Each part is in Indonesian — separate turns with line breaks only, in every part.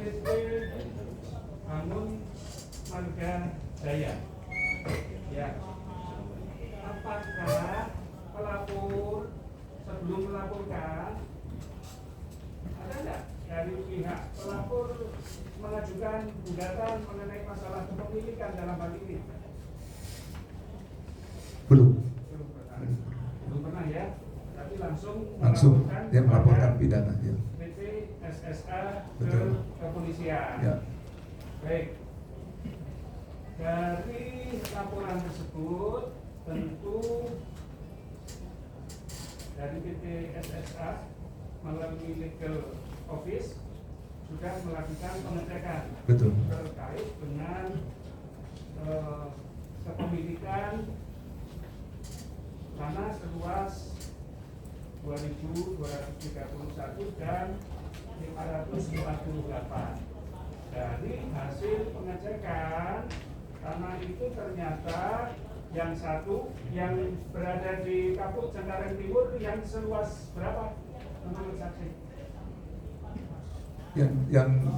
PT Bangun Marga Jaya. Ya. Apakah pelapor sebelum melaporkan ada enggak dari pihak pelapor mengajukan gugatan mengenai masalah kepemilikan dalam hal ini?
Belum
Belum pernah ya, tapi langsung
dia melaporkan pidana ya.
PT SSA ke
Betul.
kepolisian.
Ya.
Baik. Dari laporan tersebut tentu dari PT SSA melalui legal office sudah melakukan pengecekan.
Betul.
Terkait dengan kepemilikan tanah seluas 2.231 dan 548. Dari hasil pengecekan tanah itu ternyata yang satu yang berada di Kapuk Cengkareng Timur yang seluas berapa menurut saksi?
Yang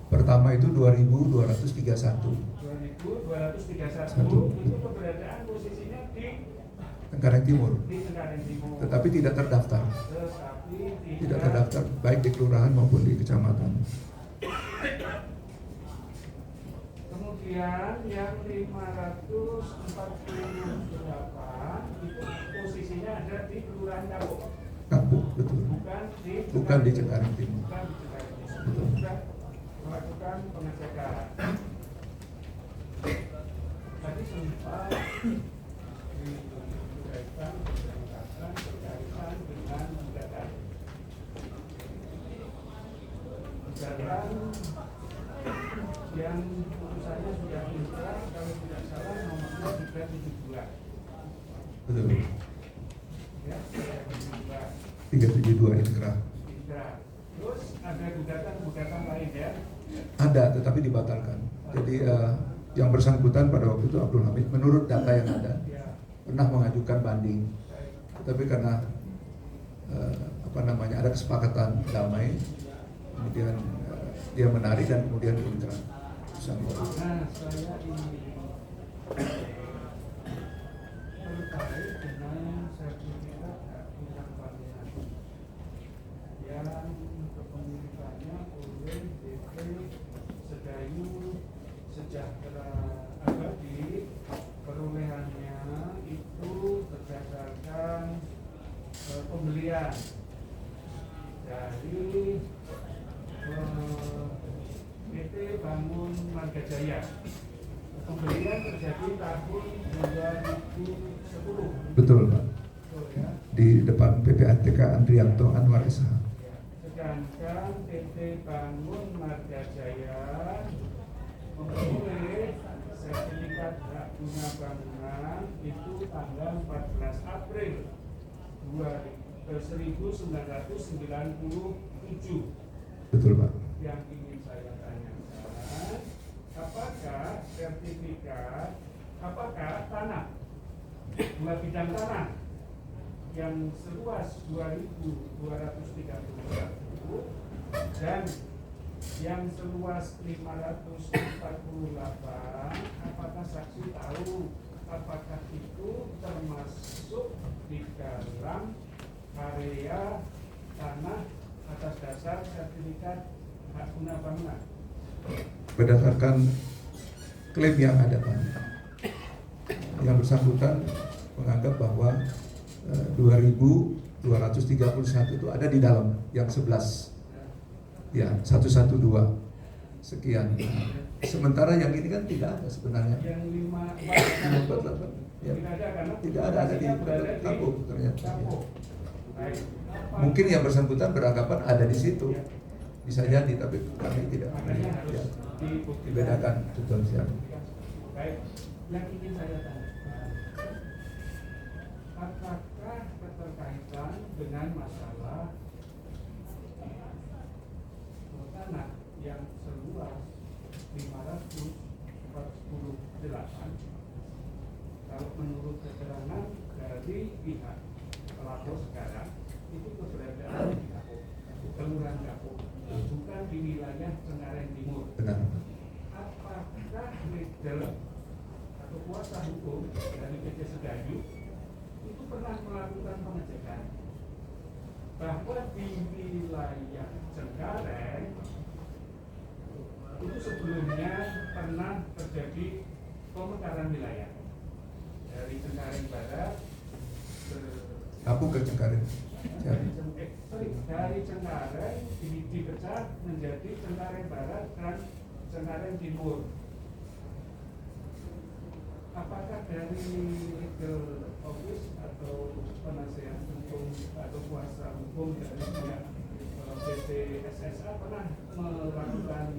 pertama itu 2.231.
2.231 itu keberadaan posisinya di
Cengkareng Timur.
Di Cengkareng Timur.
Tetapi tidak terdaftar. Tidak terdaftar baik di kelurahan maupun di kecamatan.
Kemudian yang 548 itu posisinya ada di Kelurahan Kapuk.
Kapuk, betul. Bukan di Cengkareng Timur.
Bukan di Cengkareng Timur.
Betul.
Sudah melakukan pengecekan. Tadi sempat berkaitan dengan gugatan. Gugatan yang putusannya sudah inkrah, kalau tidak salah nomornya 372.
Betul.
Ya,
372 inkrah.
Terus ada gugatan lain ya?
Ada, tetapi dibatalkan. Jadi yang bersangkutan pada waktu itu Abdul Hamid, menurut data yang ada, pernah mengajukan banding, tetapi karena ada kesepakatan damai, kemudian dia menarik dan kemudian diinkrah.
Nah, saya ini terkait dengan sertifikat hak guna bangunan yang kepemilikannya oleh DP Sedayu Sejahtera Abadi. Perolehannya itu berdasarkan pembelian dari PT Bangun Marga Jaya. Pembelian terjadi tahun 2010.
Betul, Pak.
Betul ya.
Di depan PPATK Andrianto Anwar SH.
Sedangkan PT Bangun Marga Jaya memperoleh sertifikat hak guna bangunan itu tanggal 14 April 1997.
Betul, Pak.
Yang ingin saya tanyakan, apakah tanah, dua bidang tanah yang seluas 2.231 dan yang seluas 548, apakah saksi tahu apakah itu termasuk di dalam area tanah atas dasar sertifikat hak guna bangunan?
Berdasarkan klaim yang ada, Pak, yang bersangkutan menganggap bahwa 2.231 itu ada di dalam yang 11, ya 112 sekian. Sementara yang ini kan tidak ada sebenarnya.
Yang
548 ya. Tidak ada di Kapuk ternyata. Mungkin yang bersangkutan beranggapan ada di situ. Bisa jadi, tapi kami tidak.
Makanya harus
Ya.
dibuktikan.
Dibedakan, betul siap.
Baik, yang ingin saya tanyakan, apakah keterkaitan dengan masalah tanah yang seluas 548, kalau menurut keterangan dari pihak pelapor sekarang itu keberadaan di Kapuk, Kelurahan Kapuk, bukan di wilayah Cengkareng Timur.
Benar.
Apakah legal atau kuasa hukum dari PT Sedayu itu pernah melakukan pengecekan bahwa di wilayah Cengkareng itu sebelumnya pernah terjadi pemekaran wilayah dari Cengkareng Barat
Aku ke Cengkareng.
dari Cengkareng dipecah menjadi Cengkareng Barat dan Cengkareng Timur. Apakah dari legal office atau penasehat hukum atau kuasa hukum dari pihak PT SSA pernah melakukan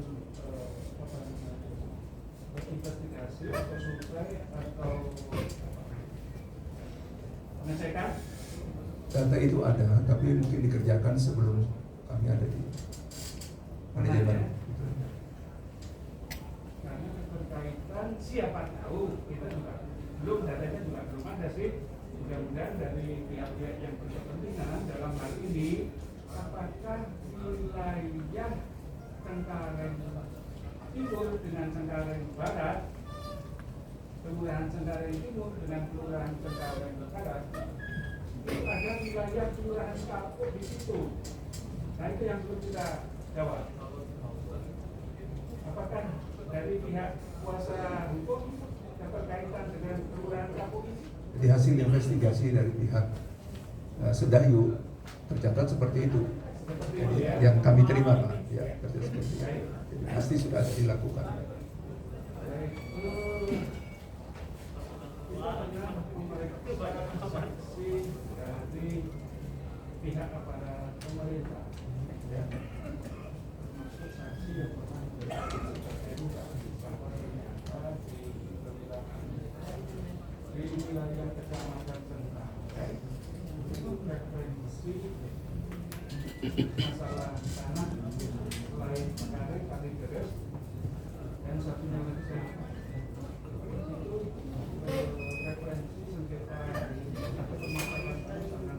investigasi atau survei atau pengecekan?
Data itu ada, tapi mungkin dikerjakan sebelum kami ada di manajemen.
Karena berkaitan siapa tahu kita juga belum, datanya juga belum ada sih. Mudah-mudahan dari pihak-pihak yang berkepentingan dalam hal ini, apakah wilayah Cengkareng Timur dengan Cengkareng Barat, Kelurahan Cengkareng Timur dengan Kelurahan Cengkareng Barat, itu ada wilayah Kelurahan Kapuk di situ. Nah itu yang perlu kita jawab. Apakah dari pihak kuasa hukum keterkaitan dengan Kelurahan Kapuk ini?
Di hasil investigasi dari pihak Sedayu tercatat seperti itu. Jadi, yang kami terima Pak, ya seperti itu. Jadi pasti sudah dilakukan.
Kita hanya memeriksa saksi dari pihak aparat pemerintah, ya, termasuk saksi yang pernah menjadi bahwa ternyata di wilayah Kecamatan Cengkareng itu referensi masalah tanah selain Cengkareng, Kalideres, dan satunya lagi saya itu referensi sengketa atau permasalahan itu sangat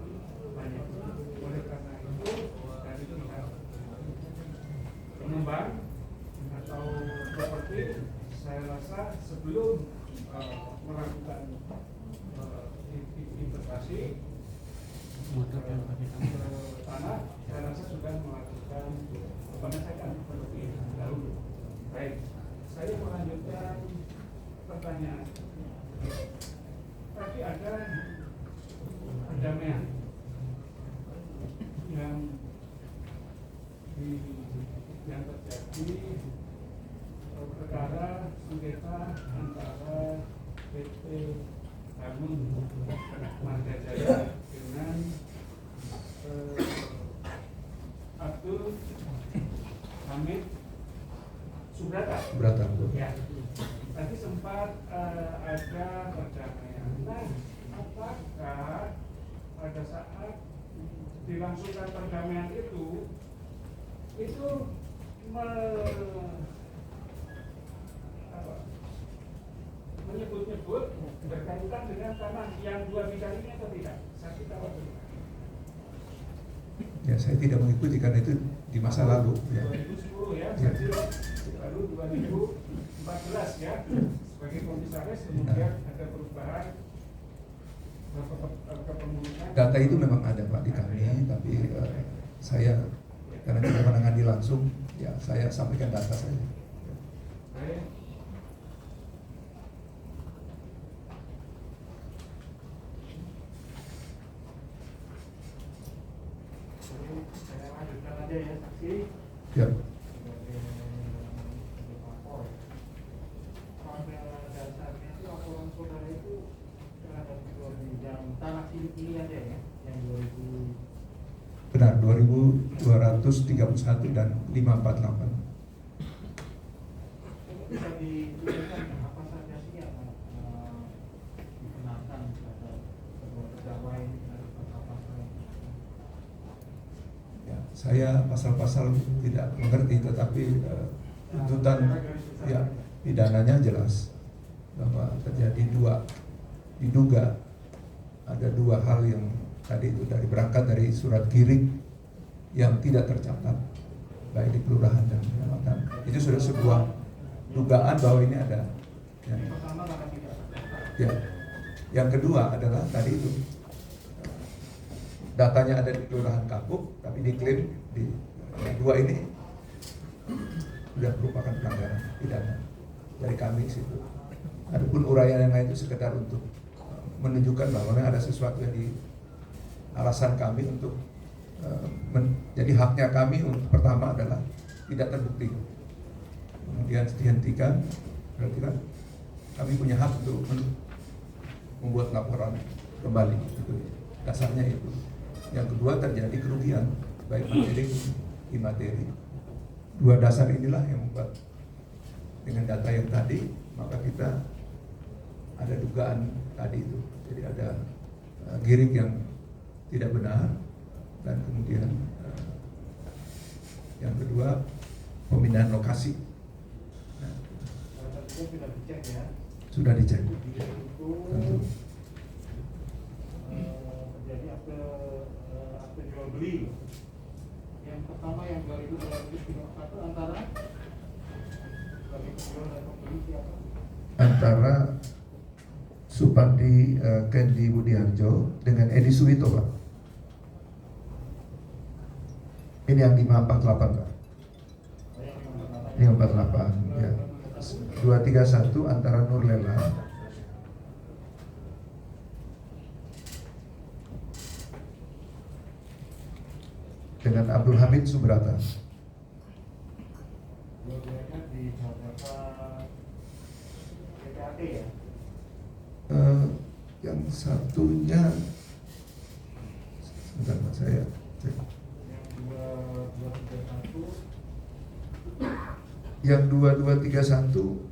banyak. Oleh karena itu dari pihak pengembang atau properti, saya rasa sebelum melakukan investasi tanah, saya rasa sudah melakukan pengecekan terlebih dahulu. Baik, saya melanjutkan pertanyaan. Tadi ada perdamaian yang terjadi perkara sengketa antara PT Bangun Marga Jaya dengan Abdul Hamid Subrata. Ya, tadi sempat ada perdamaian. Nah, apakah pada saat dilangsungkan perdamaian itu menyebut-nyebut berkaitan dengan tanah yang 2 bidang ini atau tidak? Saya tahu.
Ya, saya tidak mengikuti karena itu di masa lalu.
2010 ya, lalu 2014 ya, sebagai komisaris kemudian ada perubahan kepengurusan.
Data itu memang ada Pak di kami, tapi saya karena tidak menangani langsung, ya saya sampaikan data saja.
Baik. Saya lanjutkan aja ya saksi.
Ya.
Pada dasarnya itu laporan saudara itu terhadap yang tanah silik ini aja ya, yang 2000.
Benar, 2231 dan 548.
Bisa dijelaskan apa saja sih yang dikenakan terhadap kedua pegawai dari pasal-pasal?
Ya, saya pasal-pasal tidak mengerti, tetapi tuntutan ya pidananya jelas bahwa terjadi diduga ada 2 hal yang tadi itu berangkat dari surat kirim yang tidak tercatat baik di kelurahan dan kecamatan. Itu sudah sebuah dugaan bahwa ini ada. Ya. Ya. Yang kedua adalah tadi itu datanya ada di Kelurahan Kapuk, tapi diklaim di yang dua ini sudah merupakan pelanggaran pidana dari kami situ. Adapun uraian yang lain itu sekedar untuk menunjukkan bahwa ada sesuatu yang di alasan kami untuk jadi haknya kami untuk pertama adalah tidak terbukti, kemudian dihentikan, berarti kan kami punya hak untuk membuat laporan kembali, gitu. Dasarnya itu. Yang kedua terjadi kerugian baik materi imateri. Dua dasar inilah yang membuat dengan data yang tadi maka kita ada dugaan tadi itu. Jadi ada giring yang tidak benar dan kemudian yang kedua pemindahan lokasi. Nah,
sudah dicek ya.
Sudah dicek.
Tentu. Terjadi akte jual beli. Yang pertama yang 2021 antara bagi penjual dan pembeli siapa?
Antara Supandi Kendi Budiarjo dengan Edi Suwito, Pak. Ini yang 548, Pak. 548, ya. 231 antara Nurlela dengan Abdul Hamid Subrata.
Dua-duanya di Jakarta PPAT ya?
Yang satunya sebentar Mas, saya cek. Yang 2231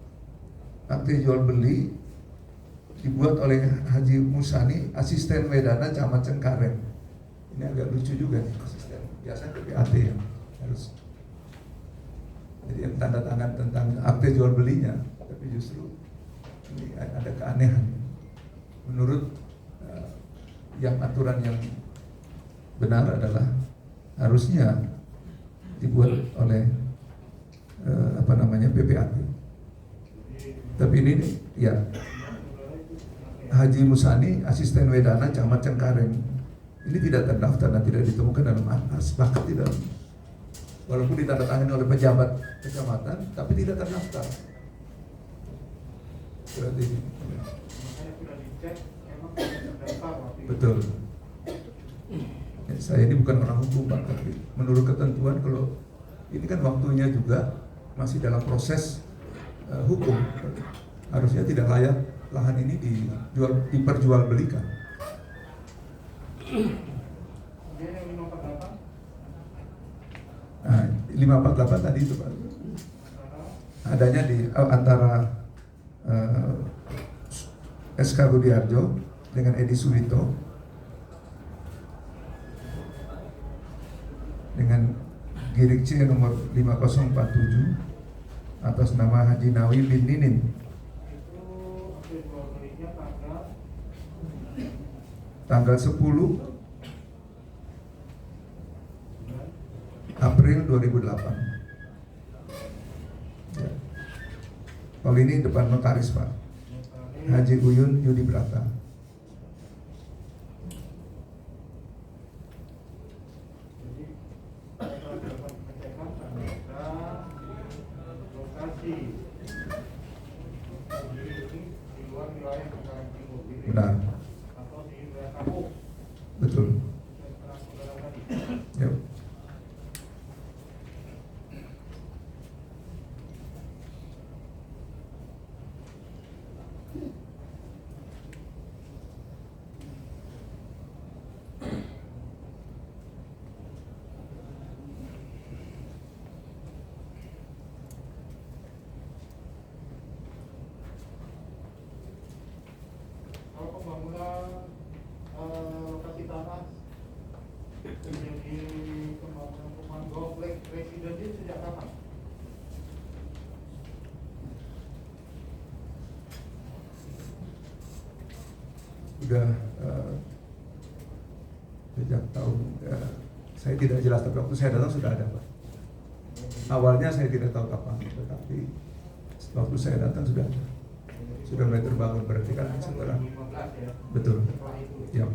akte jual beli dibuat oleh Haji Musani, asisten Wedana Camat Cengkareng. Ini agak lucu juga nih, asisten. Biasanya PPAT yang harus. Jadi yang tanda tangan tentang akte jual belinya, tapi justru ini ada keanehan. Menurut yang aturan yang benar adalah harusnya dibuat oleh PPAT. Tapi ini ya Haji Musani, asisten Wedana Camat Cengkareng, ini tidak terdaftar dan tidak ditemukan dalam atas, bahkan tidak, walaupun ditandatangani oleh pejabat kecamatan, tapi tidak terdaftar. Berarti betul. Saya ini bukan orang hukum, Pak, tapi menurut ketentuan kalau ini kan waktunya juga masih dalam proses hukum, harusnya tidak layak lahan ini diperjualbelikan. Nah, 548 tadi itu, Pak. Adanya di antara SK Budiarjo dengan Edi Suwito dengan Girik C nomor 5047 atas nama Haji Nawi bin Ninin. Tanggal 10 April 2008. Ya. Kalau ini depan notaris, Pak. Haji Uyun Yudi Brata. Benar. Betul. Yep.
Pembangunan lokasi tanah menjadi pembangunan perumahan kompleks residensi sejak kapan?
Sudah sejak tahun saya tidak jelas, tapi waktu saya datang sudah ada, Pak. Awalnya saya tidak tahu kapan, tetapi waktu saya datang sudah mulai terbangun, berarti kan setelah
2015 ya.
betul.
Setelah itu.
Ya.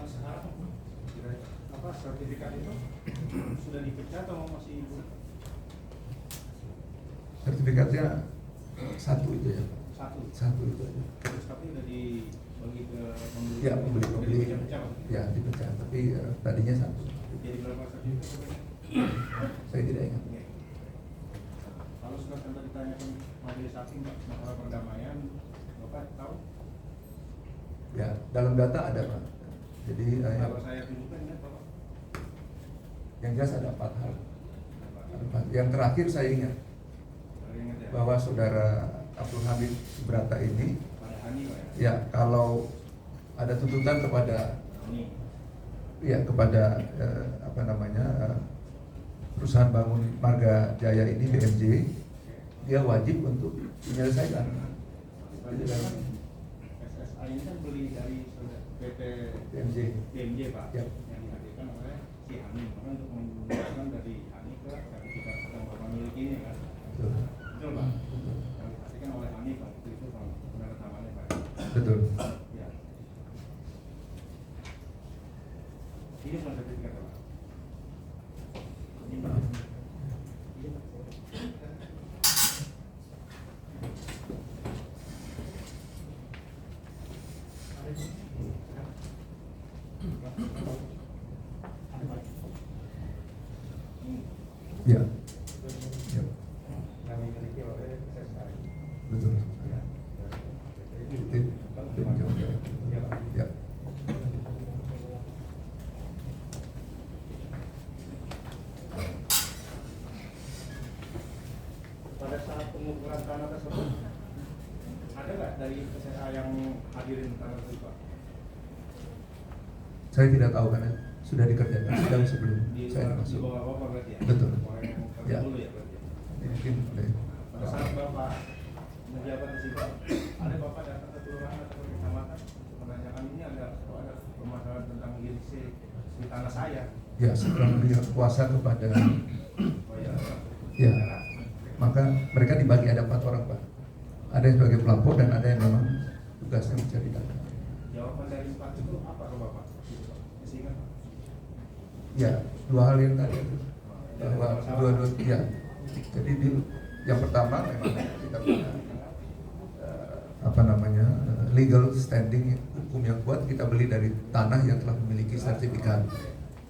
Sekarang apa sertifikat itu sudah dipecah atau masih
Sertifikatnya satu itu ya, satu itu aja.
terus tapi udah dibagi ke pembeli?
Ya, pembeli
Dipecah, Pak?
ya dipecah, tapi tadinya satu.
Jadi berapa sertifikat?
Saya tidak ingat.
Kalau sudah tadi ditanyakan majelis hakim Pak, masalah perdamaian, Bapak tahu?
Ya, dalam data ada Pak. Jadi
Kalau saya tunjukkan ya Bapak.
yang jelas ada 4 hal. Yang terakhir saya ingat bahwa saudara Abdul Hamid Subrata ini,
Pada Hani Pak ya?
ya kalau ada tuntutan kepada
Hani.
ya kepada perusahaan bangun Marga Jaya ini BMJ, dia wajib untuk menyelesaikan.
SSA ini kan beli dari PT BMJ Pak,
Ya.
yang dihadirkan oleh si Hani, maka untuk menggunakan dari Hani ke sertifikat yang Bapak miliki ini kan,
Betul.
betul Pak? Yang dihadirkan oleh Hani Pak, itu penandatangannya Pak.
Betul.
Ya. Ini bukan sertifikat Pak. Ini Pak.
Ya. Ya.
Kami miliki oleh SSA.
Betul.
Ya.
Ya. Ya.
Pada saat pengukuran tanah tersebut, ada nggak dari SSA yang hadirin tanah tersebut Pak?
Saya tidak tahu karena sudah dikerjakan sedang sebelum
Di
saya
di
masuk.
bawah Bapak berarti ya?
Betul.
Orang yang
Ya.
dulu ya berarti.
Mungkin
Pada saat Bapak menjabat di situ, ada Bapak datang ke kelurahan atau ke kecamatan menanyakan ini ada permasalahan tentang gizi di tanah saya.
ya setelah beliau kuasa kepada
Oh ya.
ya, maka mereka dibagi ada 4 orang Pak. Ada yang sebagai pelapor dan ada yang memang tugasnya mencari data.
Jawaban dari 4 itu apa ke Bapak? Masih ingat Pak?
Ya, 2 hal yang tadi bahwa dua ya. Jadi yang pertama memang kita punya legal standing hukum yang kuat, kita beli dari tanah yang telah memiliki sertifikat.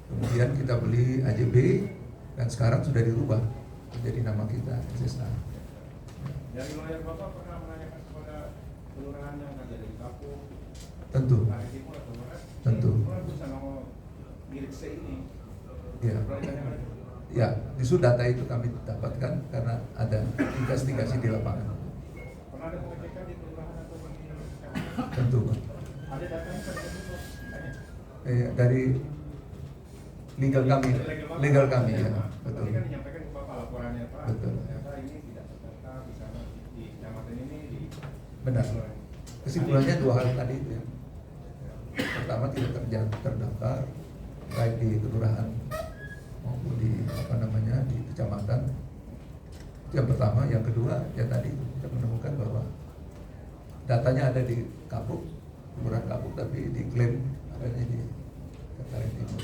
Kemudian kita beli AJB dan sekarang sudah dirubah menjadi nama kita SSA.
Dari lawyer Bapak pernah menanyakan kepada kelurahan yang ada di Kapuk,
Tentu,
Lari Timur atau Barat?
tentu.
Kalau bisa mau milik C ini,
Ya.
pernah ditanyakan itu?
Ya, justru data itu kami dapatkan karena ada investigasi di lapangan.
Pernah ada pengecekan di kelurahan atau di kecamatan?
Tentu, Pak.
Ada datanya seperti itu? Tanya.
Dari legal kami ya, betul.
Tadi kan menyampaikan ke Bapak laporannya Pak.
Betul.
Ternyata ini tidak terdata di sana di kecamatan ini di.
Benar. Kesimpulannya 2 hal tadi itu ya. Pertama tidak terdaftar baik di kelurahan maupun di di kecamatan. Itu yang pertama. Yang kedua ya tadi kita menemukan bahwa datanya ada di Kapuk, kelurahan Kapuk, tapi diklaim adanya di Cengkareng Timur.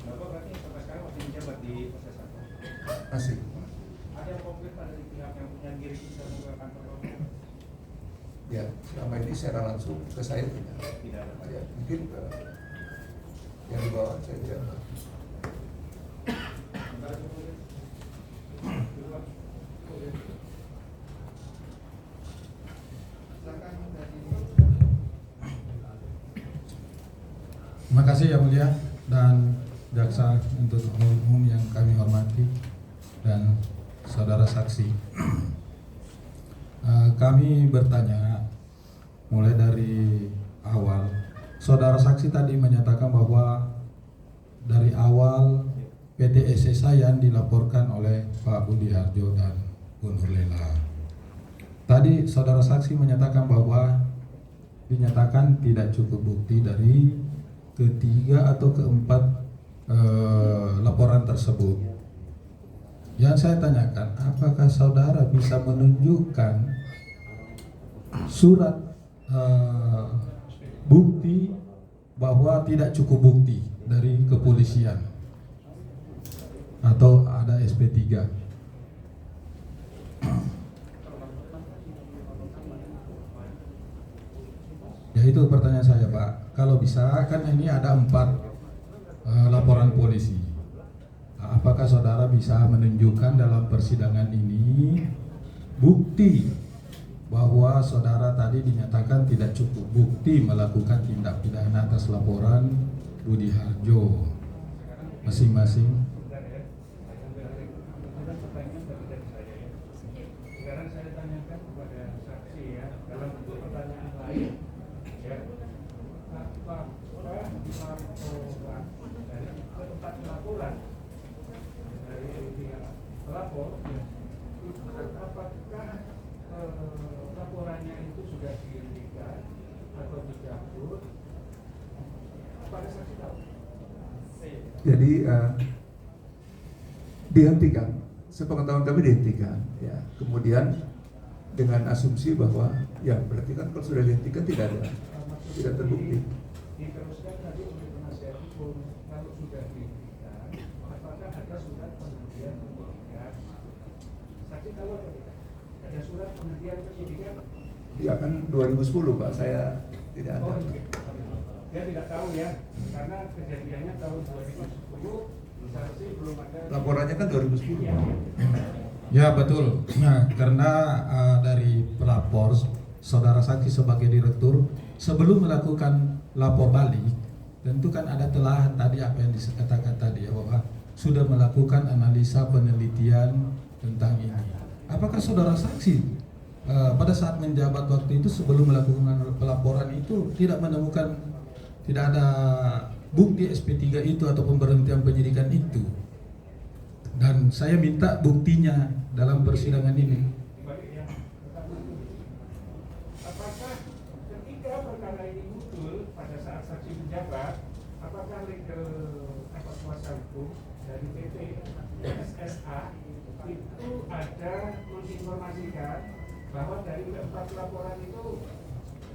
Bapak berarti sampai sekarang masih menjabat di proses apa?
Masih.
Ada yang konkret Pak dari pihak yang punya diri bisa ke kantor Bapak?
Ya, selama ini secara langsung ke saya tidak.
Tidak ada Pak.
Ya, mungkin yang di bawah saya tidak tahu.
Sementara itu boleh. Kedua. Silakan dari.
Terima kasih yang mulia dan jaksa untuk umum yang kami hormati dan saudara saksi. Kami bertanya mulai dari awal. Saudara saksi tadi menyatakan bahwa dari awal PT SSA yang dilaporkan oleh Pak Budi Harjo dan Bu Nurlela. tadi saudara saksi menyatakan bahwa dinyatakan tidak cukup bukti dari ketiga atau keempat laporan tersebut. Yang saya tanyakan, apakah saudara bisa menunjukkan surat bukti bahwa tidak cukup bukti dari kepolisian atau ada SP3? Ya, itu pertanyaan saya, Pak. Kalau bisa, kan ini ada 4 laporan polisi. Apakah saudara bisa menunjukkan dalam persidangan ini bukti bahwa saudara tadi dinyatakan tidak cukup bukti melakukan tindak pidana atas laporan Budi Harjo masing-masing?
Sekarang saya tanyakan kepada saksi ya, dalam bentuk pertanyaan lain ya, apakah laporan dari tempat laporan dari pihak pelapor ya, apakah laporannya itu sudah dihentikan atau dicabut? Apakah saksi tahu?
Jadi dihentikan, sepengetahuan kami dihentikan. Ya, kemudian dengan asumsi bahwa ya berarti kan kalau sudah dihentikan tidak terbukti.
Diteruskan tadi oleh penasihat hukum, kalau sudah dihentikan, apakah ada surat penghentian penyidikan? Saksi tahu atau tidak? Ada surat penghentian penyidikan?
Ya kan 2010 Pak, saya tidak ada.
Oh, dia tidak tahu ya, karena kejadiannya tahun 2010, saksi belum ada.
Laporannya kan 2010.
Ya,
Ya, betul. Nah, karena dari pelapor, saudara saksi sebagai direktur, sebelum melakukan lapor balik, tentu kan ada telahan tadi apa yang dikatakan tadi ya, bahwa sudah melakukan analisa penelitian tentang ini. Apakah saudara saksi pada saat menjabat waktu itu sebelum melakukan pelaporan itu tidak menemukan, tidak ada bukti SP3 itu atau pemberhentian penyidikan itu? Dan saya minta buktinya dalam persidangan ini.
apakah ketika perkara ini muncul pada saat saksi menjabat, apakah legal kuasa hukum dari PT SSA itu ada menginformasikan bahwa dari keempat laporan itu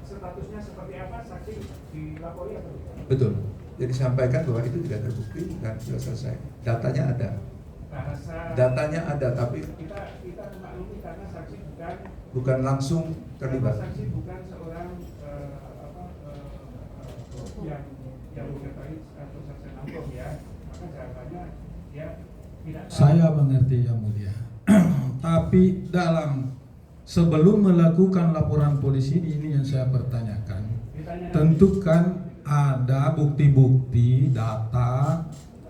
statusnya seperti apa, saksi dilapori atau tidak?
Betul. Jadi sampaikan bahwa itu tidak terbukti dan sudah selesai. Datanya ada. Datanya ada, tapi
kita memaklumi karena saksi
bukan langsung terlibat.
Saksi bukan seorang yang mengetahui atau saksi nampung ya, maka jawabannya ya tidak tahu.
Saya mengerti yang mulia. Tapi sebelum melakukan laporan polisi ini yang saya pertanyakan, tentukan ada bukti-bukti data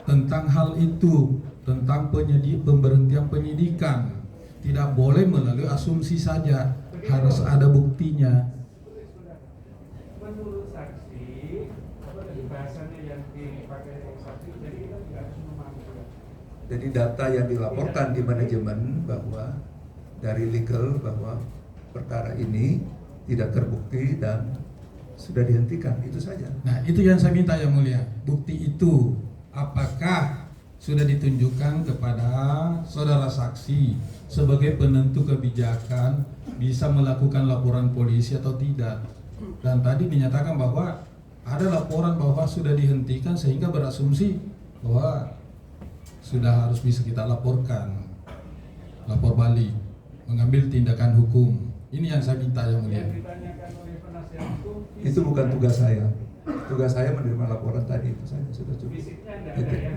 tentang hal itu, tentang pemberhentian penyidikan. Tidak boleh melalui asumsi saja, harus ada buktinya.
Menurut saksi, apa tadi bahasanya yang dipakai saksi, jadi kita tidak harus memahami.
Jadi data yang dilaporkan di manajemen bahwa dari legal bahwa perkara ini tidak terbukti dan sudah dihentikan, itu saja.
Nah, itu yang saya minta yang mulia. Bukti itu apakah sudah ditunjukkan kepada saudara saksi sebagai penentu kebijakan bisa melakukan laporan polisi atau tidak? Dan tadi dinyatakan bahwa ada laporan bahwa sudah dihentikan sehingga berasumsi bahwa sudah harus bisa kita laporkan, lapor balik, mengambil tindakan hukum. Ini yang saya minta yang mulia.
Yang ditanyakan oleh penasihat hukum,
Itu bukan tugas saya. Tugas saya menerima laporan tadi, itu saja sudah cukup.
fisiknya tidak ada ya.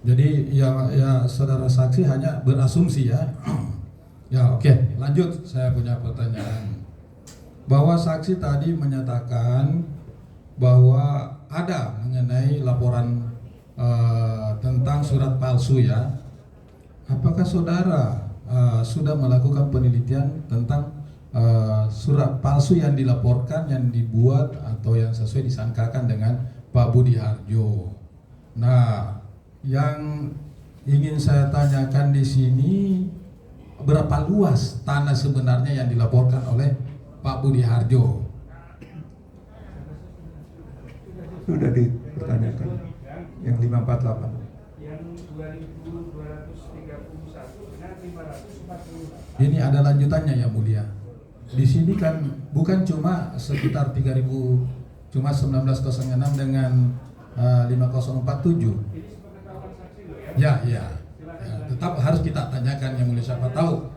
Jadi ya saudara saksi hanya berasumsi ya. Ya oke, lanjut, saya punya pertanyaan. Bahwa saksi tadi menyatakan bahwa ada mengenai laporan tentang surat palsu ya. Apakah saudara sudah melakukan penelitian tentang surat palsu yang dilaporkan, yang dibuat atau yang sesuai disangkakan dengan Pak Budi Harjo? Nah, yang ingin saya tanyakan di sini, berapa luas tanah sebenarnya yang dilaporkan oleh Pak Budi Harjo?
Sudah dipertanyakan yang 548.
Yang 2.231 dengan 540.
Ini ada lanjutannya yang mulia. Di sini kan bukan cuma sekitar 3.000, cuma 1906 dengan 5047.
Ini sepengetahuan saksi loh ya.
Ya, tetap harus kita tanyakan yang mulia, siapa tahu.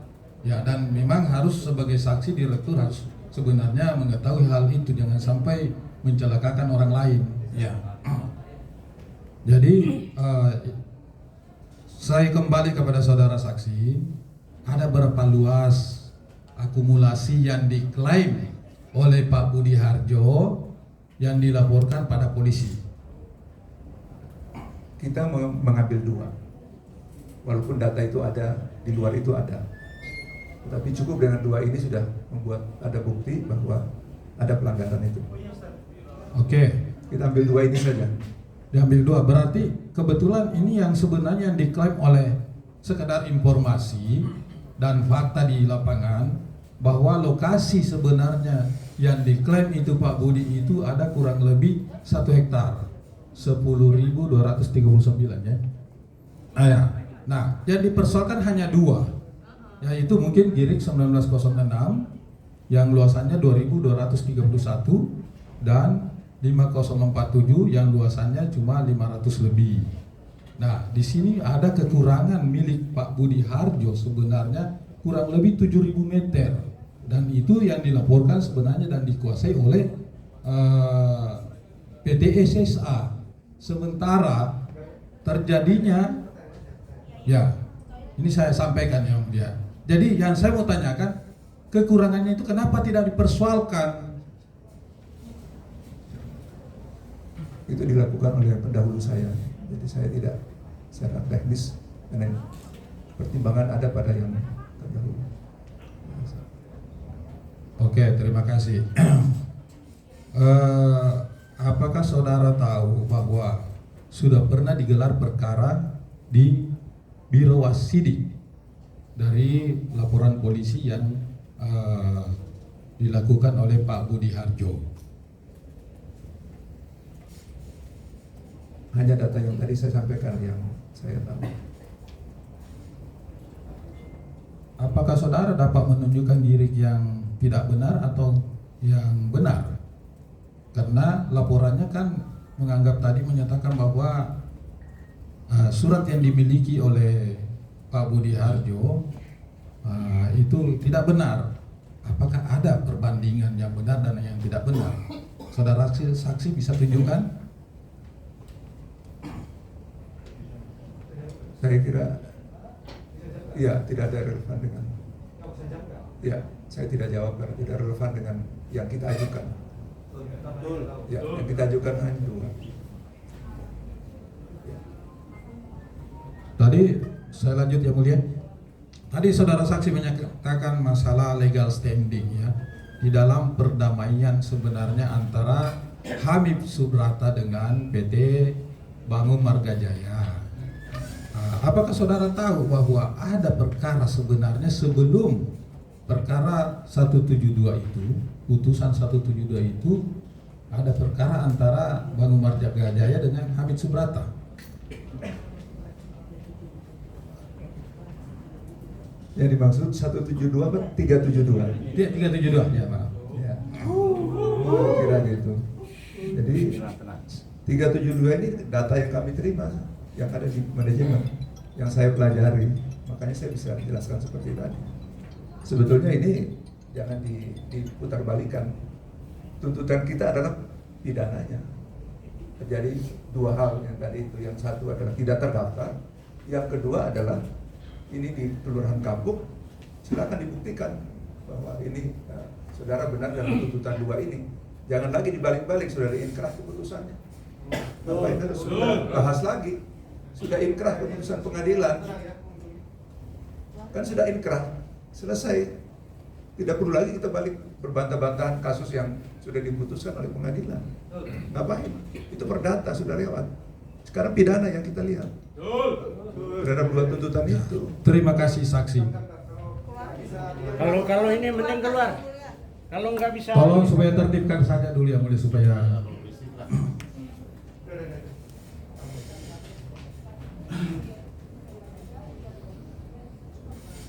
Ya, dan memang harus sebagai saksi direktur harus sebenarnya mengetahui hal itu, jangan sampai mencelakakan orang lain. Ya. Jadi saya kembali kepada saudara saksi, ada berapa luas akumulasi yang diklaim oleh Pak Budi Harjo yang dilaporkan pada polisi?
Kita mengambil 2, walaupun data itu ada, di luar itu ada. Tetapi cukup dengan 2 ini sudah membuat ada bukti bahwa ada pelanggaran itu.
Oke.
Kita ambil 2 ini saja.
Diambil 2, berarti kebetulan ini yang sebenarnya yang diklaim oleh sekedar informasi dan fakta di lapangan bahwa lokasi sebenarnya yang diklaim itu Pak Budi itu ada kurang lebih 1 hektar, 10.239 ya. Nah, yang dipersoalkan hanya 2, yaitu mungkin Girik 1906 yang luasannya 2.231 dan 5047 yang luasannya cuma 500 lebih. Nah, di sini ada kekurangan milik Pak Budi Harjo sebenarnya kurang lebih 7.000 meter, dan itu yang dilaporkan sebenarnya dan dikuasai oleh PT SSA. Sementara terjadinya, ya ini saya sampaikan yang dia. Jadi yang saya mau tanyakan, kekurangannya itu kenapa tidak dipersoalkan?
Itu dilakukan oleh pendahulu saya, jadi saya tidak secara teknis, karena pertimbangan ada pada yang terdahulu.
Oke, terima kasih. Apakah saudara tahu bahwa sudah pernah digelar perkara di Biro Wasidik dari laporan polisi yang dilakukan oleh Pak Budi Harjo?
Hanya data yang tadi saya sampaikan yang saya tahu.
Apakah saudara dapat menunjukkan diri yang tidak benar atau yang benar? Karena laporannya kan menganggap tadi menyatakan bahwa surat yang dimiliki oleh Pak Budi Harjo itu tidak benar. Apakah ada perbandingan yang benar dan yang tidak benar? Saudara saksi bisa tunjukkan?
Saya kira ya tidak ada relevan dengan, ya saya tidak jawab karena tidak relevan dengan yang kita ajukan. Ya, yang kita ajukan hanya 2.
Tadi saya lanjut yang mulia. Tadi saudara saksi menyatakan masalah legal standing ya di dalam perdamaian sebenarnya antara Habib Subrata dengan PT Bangun Marga Jaya. Apakah saudara tahu bahwa ada perkara sebenarnya sebelum perkara 172 itu, putusan 172 itu, ada perkara antara Bangun Marga Jaya dengan Habib Subrata?
Yang dimaksud 172 apa 372?
Dia 372 ya Pak.
Ya. Kira gitu. Jadi 372 ini data yang kami terima, yang ada di manajemen, yang saya pelajari, makanya saya bisa jelaskan seperti tadi. Sebetulnya ini jangan diputar-balikan. Tuntutan kita adalah pidananya. Terjadi 2 hal yang tadi itu. Yang satu adalah tidak terdaftar, yang kedua adalah ini di Kelurahan Kapuk. Silakan dibuktikan bahwa ini saudara benar dalam tuntutan 2 ini. Jangan lagi dibalik-balik, sudah diinkrah keputusannya. Ngapain harus sudah bahas lagi? Sudah inkrah keputusan pengadilan, kan sudah inkrah, selesai. Tidak perlu lagi kita balik berbantah-bantahan kasus yang sudah diputuskan oleh pengadilan. Ngapain? Itu perdata sudah lewat. Sekarang pidana yang kita lihat terhadap 2 tuntutan itu.
Terima kasih saksi.
Kalau ini mending keluar. Kalau nggak bisa.
Tolong supaya tertibkan saja dulu yang mulia supaya.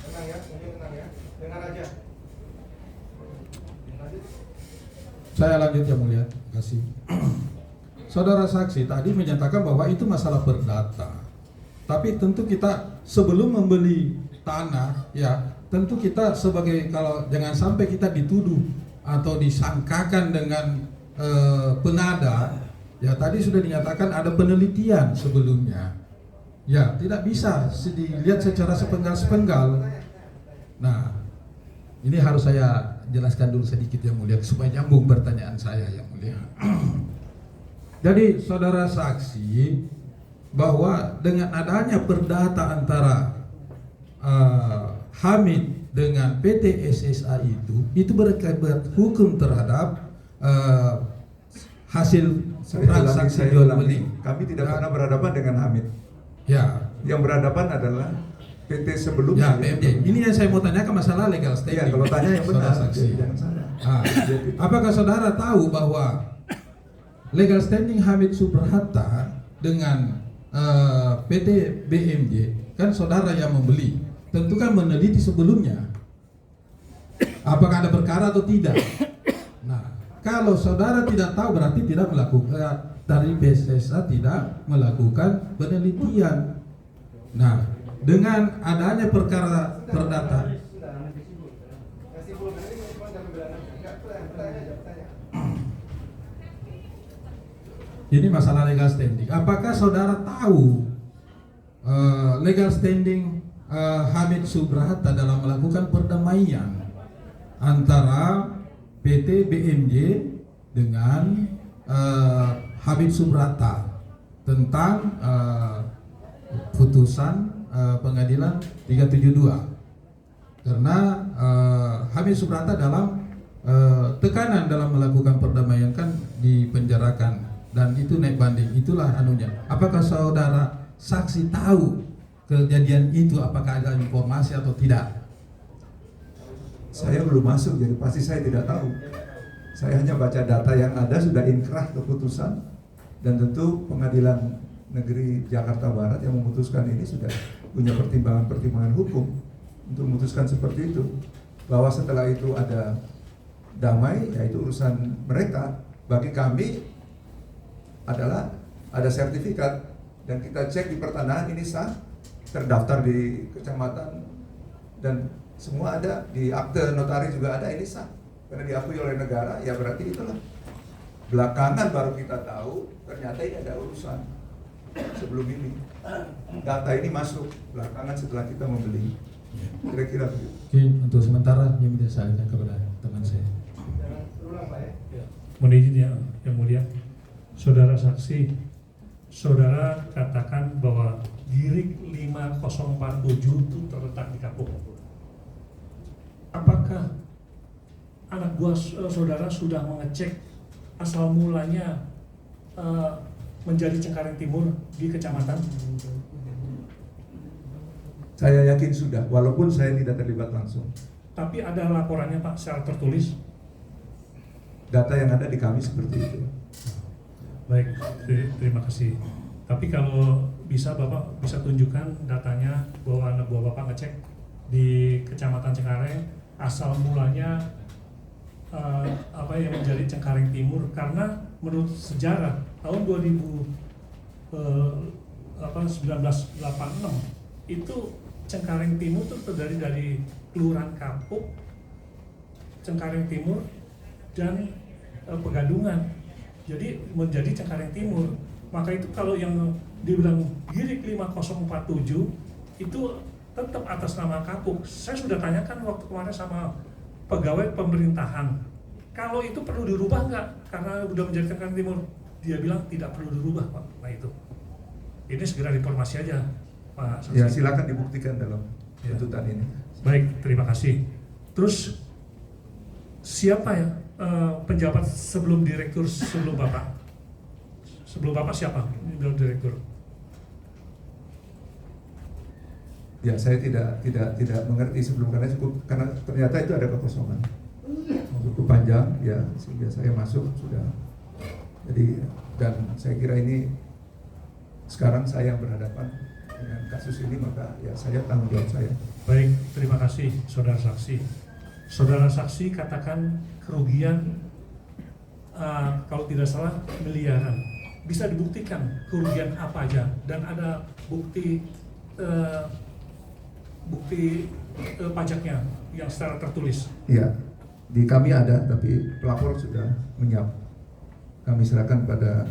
Tenang ya, tenang ya. Dengar aja.
Saya lanjut yang mulia, terima kasih. Saudara saksi tadi menyatakan bahwa itu masalah perdata. Tapi tentu kita sebelum membeli tanah, ya tentu kita sebagai, kalau jangan sampai kita dituduh atau disangkakan dengan penada. Ya tadi sudah dinyatakan ada penelitian sebelumnya. Ya tidak bisa dilihat secara sepenggal-sepenggal. Nah ini harus saya jelaskan dulu sedikit yang mulia supaya nyambung pertanyaan saya yang mulia. Jadi saudara saksi bahwa dengan adanya perdata antara Hamid dengan PT SSA itu berkaitan hukum terhadap hasil transaksi jual beli.
Kami tidak pernah berhadapan dengan Hamid.
Ya,
Yang berhadapan adalah PT sebelumnya.
ya PMJ. Ini yang saya mau tanyakan masalah legal standing.
Iya, kalau tanya yang benar,
saudara saksi.
jangan salah.
Apakah saudara tahu bahwa legal standing Hamid Subraharta dengan PT BMJ kan saudara yang membeli, tentu kan meneliti sebelumnya apakah ada perkara atau tidak. Nah, kalau saudara tidak tahu berarti tidak melakukan, dari BSSA tidak melakukan penelitian. Nah, dengan adanya perkara perdata, ini masalah legal standing. Apakah saudara tahu legal standing Hamid Subraharta dalam melakukan perdamaian antara PT BMJ dengan Hamid Subraharta tentang putusan pengadilan 372? Karena Hamid Subraharta dalam tekanan dalam melakukan perdamaian kan dipenjarakan dan itu naik banding, itulah anunya. Apakah saudara saksi tahu kejadian itu, apakah ada informasi atau tidak?
Saya belum masuk, jadi pasti saya tidak tahu. Saya hanya baca data yang ada, sudah inkrah keputusan, dan tentu pengadilan negeri Jakarta Barat yang memutuskan ini sudah punya pertimbangan-pertimbangan hukum untuk memutuskan seperti itu. Bahwa setelah itu ada damai, yaitu urusan mereka. Bagi kami adalah ada sertifikat dan kita cek di pertanahan ini sah, terdaftar di kecamatan dan semua ada di akte notaris juga ada, ini sah karena diakui oleh negara, ya berarti itulah. Belakangan baru kita tahu ternyata ini ada urusan. Sebelum ini data ini masuk belakangan setelah kita membeli, kira-kira begitu.
Oke, untuk sementara yang bisa saya alihkan kepada teman saya.
Mohon izin ya, yang mulia, saudara saksi, saudara katakan bahwa Girik 5047 itu terletak di Kapuk. Apakah anak buah saudara sudah mengecek asal mulanya menjadi Cengkareng Timur di kecamatan?
Saya yakin sudah, walaupun saya tidak terlibat langsung.
Tapi ada laporannya Pak secara tertulis?
Data yang ada di kami seperti itu.
Baik, terima kasih. Tapi kalau bisa Bapak bisa tunjukkan datanya bahwa anak buah Bapak ngecek di Kecamatan Cengkareng asal mulanya apa yang menjadi Cengkareng Timur, karena menurut sejarah tahun 1986 itu Cengkareng Timur itu terdiri dari Kelurahan Kapuk, Cengkareng Timur dan Pegadungan. Jadi menjadi Cengkareng Timur. Maka itu kalau yang dibilang Girik 5047 itu tetap atas nama Kapuk. Saya sudah tanyakan waktu kemarin sama pegawai pemerintahan, kalau itu perlu dirubah nggak karena udah menjadi Cengkareng Timur. Dia bilang tidak perlu dirubah Pak. Nah itu, ini segera informasi aja Pak Saksi.
Ya silakan dibuktikan dalam tuntutan ini.
Baik, terima kasih. Terus siapa ya penjabat sebelum direktur sebelum Bapak? Sebelum Bapak siapa? Direktur.
Ya, saya tidak mengerti sebelum karena ternyata itu ada kekosongan cukup panjang ya, sehingga saya masuk sudah. Jadi dan saya kira ini sekarang saya yang berhadapan dengan kasus ini, maka ya saya tanggung jawab saya.
Baik, terima kasih saudara saksi. Saudara saksi katakan kerugian kalau tidak salah miliaran. Bisa dibuktikan kerugian apa aja dan ada bukti pajaknya yang secara tertulis.
Ya, di kami ada, tapi pelapor sudah menyiap. Kami serahkan pada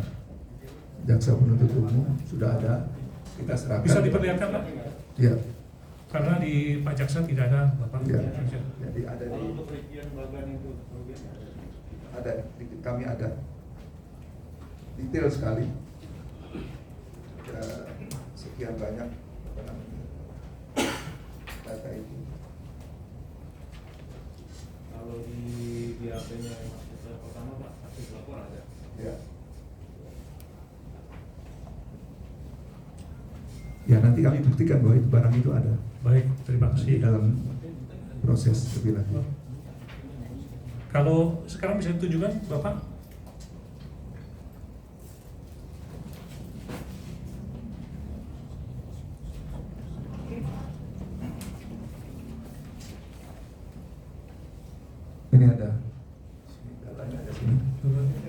jaksa penuntut umum, sudah ada, kita serahkan.
Bisa diperlihatkan Pak?
Ya.
Karena di Pak Jaksa tidak ada Bapak.
Ya. Jadi ada kami ada detail sekali. Ya, sekian banyak data itu.
Kalau di BAP-nya yang pertama Pak, saksi pelapor ada.
Ya. Ya, nanti kami buktikan bahwa itu barang itu ada
Baik, terima
di
kasih.
dalam proses lebih lanjut.
Kalau sekarang bisa ditunjukkan Bapak?
Ini ada datanya ada sini.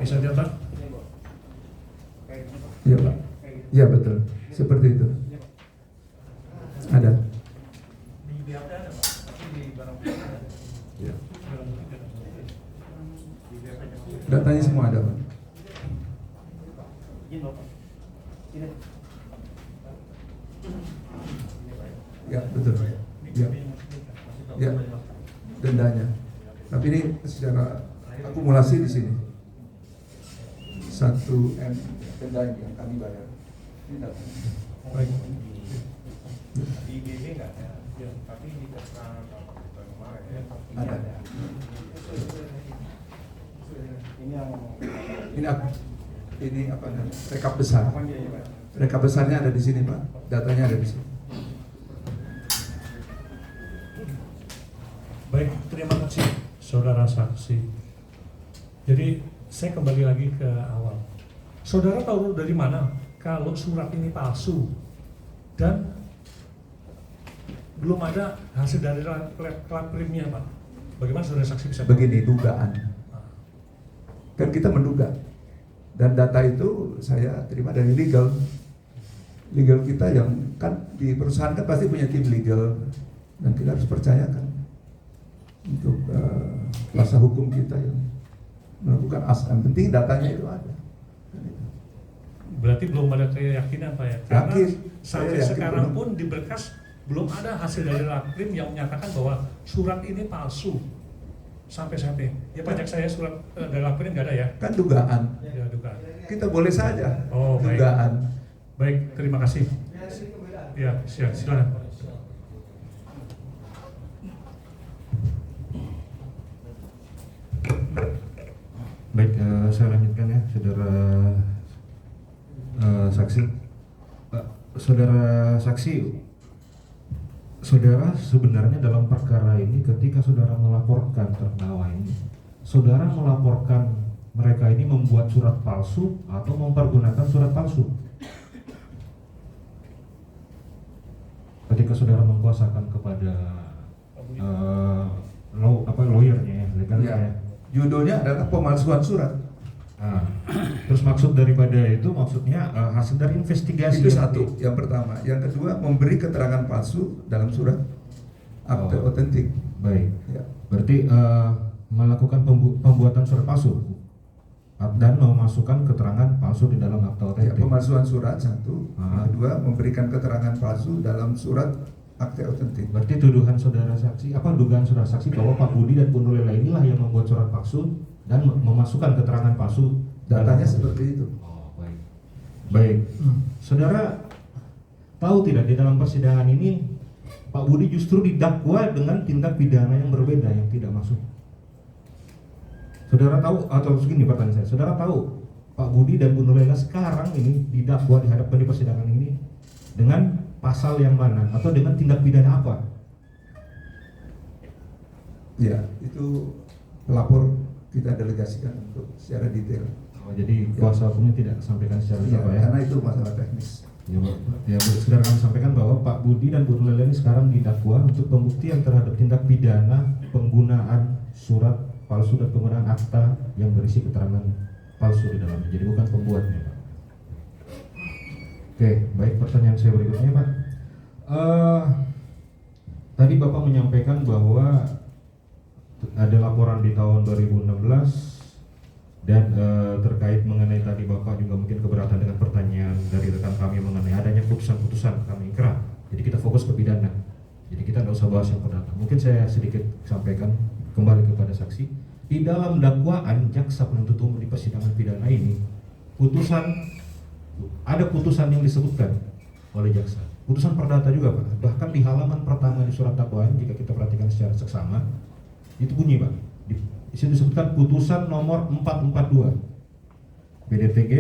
Bisa dilihat Pak?
Iya Pak. Iya betul. Seperti itu. Ada.
Di BAP ada Pak, tapi di barang bukti ada.
Ya.
Di BAP-nya.
Datanya semua ada Pak.
Izin Bapak. Ini.
Ya betul. Ya. Ya. Dendanya. Tapi ini secara akumulasi di sini 1M denda yang kami bayar. Ini datanya.
Baik.
Di BB nggak ada, tapi di keterangan kemarin ya.
Ada.
Ini yang
Ini apa namanya? Rekap besar.
kapan dia ya Pak?
Rekap besarnya ada di sini Pak. Datanya ada di sini.
Baik, terima kasih saudara saksi. Jadi saya kembali lagi ke awal. Saudara tahu dari mana kalau surat ini palsu dan belum ada hasil dari klaprimnya Pak? Bagaimana saudara saksi bisa?
Begini dugaan. Kan kita menduga. Dan data itu saya terima dari legal kita yang kan di perusahaan kan pasti punya tim legal dan kita harus percayakan untuk kuasa hukum kita yang melakukan yang penting datanya itu ada.
Berarti belum ada keyakinan Pak ya? Karena
Yakin.
sampai
Saya yakin
sekarang
belum.
pun di berkas belum ada hasil dari laprim yang menyatakan bahwa surat ini palsu. Sampai saat ini. Ya pajak saya surat dari laprim nggak ada ya?
Kan dugaan.
Ya dugaan.
Kita boleh saja
Oh, baik.
dugaan.
Baik, terima kasih. Ya, silakan.
Baik, saya lanjutkan ya, saudara saksi. Saudara saksi, saudara sebenarnya dalam perkara ini ketika saudara melaporkan terdakwa ini, saudara melaporkan mereka ini membuat surat palsu atau mempergunakan surat palsu. Ketika saudara mengkuasakan kepada lawyernya ya, legalnya
Ya.
ya.
Judulnya adalah pemalsuan surat.
Nah, terus maksud daripada itu maksudnya hasil dari investigasi
Itu satu, yang pertama. Yang kedua, memberi keterangan palsu dalam surat akte
Oh.
otentik.
Baik,
Ya.
berarti melakukan pembuatan surat palsu dan memasukkan keterangan palsu di dalam akte
Ya,
otentik.
pemalsuan surat satu.
Ah.
Yang kedua, memberikan keterangan palsu dalam surat akte otentik.
Berarti tuduhan saudara saksi, dugaan saudara saksi bahwa Pak Budi dan Bu Nurlela inilah yang membuat surat palsu dan memasukkan keterangan palsu.
Datanya
dalam-
seperti itu.
Oh, baik. Baik, saudara tahu tidak di dalam persidangan ini Pak Budi justru didakwa dengan tindak pidana yang berbeda yang tidak masuk. Saudara tahu atau segini pertanyaan saya, saudara tahu Pak Budi dan Bu Nurlela sekarang ini didakwa dihadapkan di persidangan ini dengan pasal yang mana atau dengan tindak pidana apa?
Ya, itu pelapor kita delegasikan untuk secara detail.
Oh, jadi kuasa hukumnya tidak sampaikan secara
Iya,
apa ya?
karena itu masalah teknis.
Ya, Pak. Ya, sekedar kami sampaikan bahwa Pak Budi dan Bu Nurlela ini sekarang didakwa untuk pembuktian terhadap tindak pidana penggunaan surat palsu dan penggunaan akta yang berisi keterangan palsu di dalamnya. Jadi bukan pembuatnya, Pak. Oke, baik, pertanyaan saya berikutnya, Pak. Tadi Bapak menyampaikan bahwa ada laporan di tahun 2016 dan terkait mengenai tadi Bapak juga mungkin keberatan dengan pertanyaan dari rekan kami mengenai adanya putusan-putusan kami ingkrah. Jadi kita fokus ke pidana. Jadi kita nggak usah bahas yang perdata. Mungkin saya sedikit sampaikan kembali kepada saksi. Di dalam dakwaan jaksa penuntut umum di persidangan pidana ini, ada putusan yang disebutkan oleh jaksa. Putusan perdata juga, Pak. Bahkan di halaman pertama di surat dakwaan, jika kita perhatikan secara seksama, itu bunyi, Pak. Di situ disebutkan putusan nomor 442 PDTG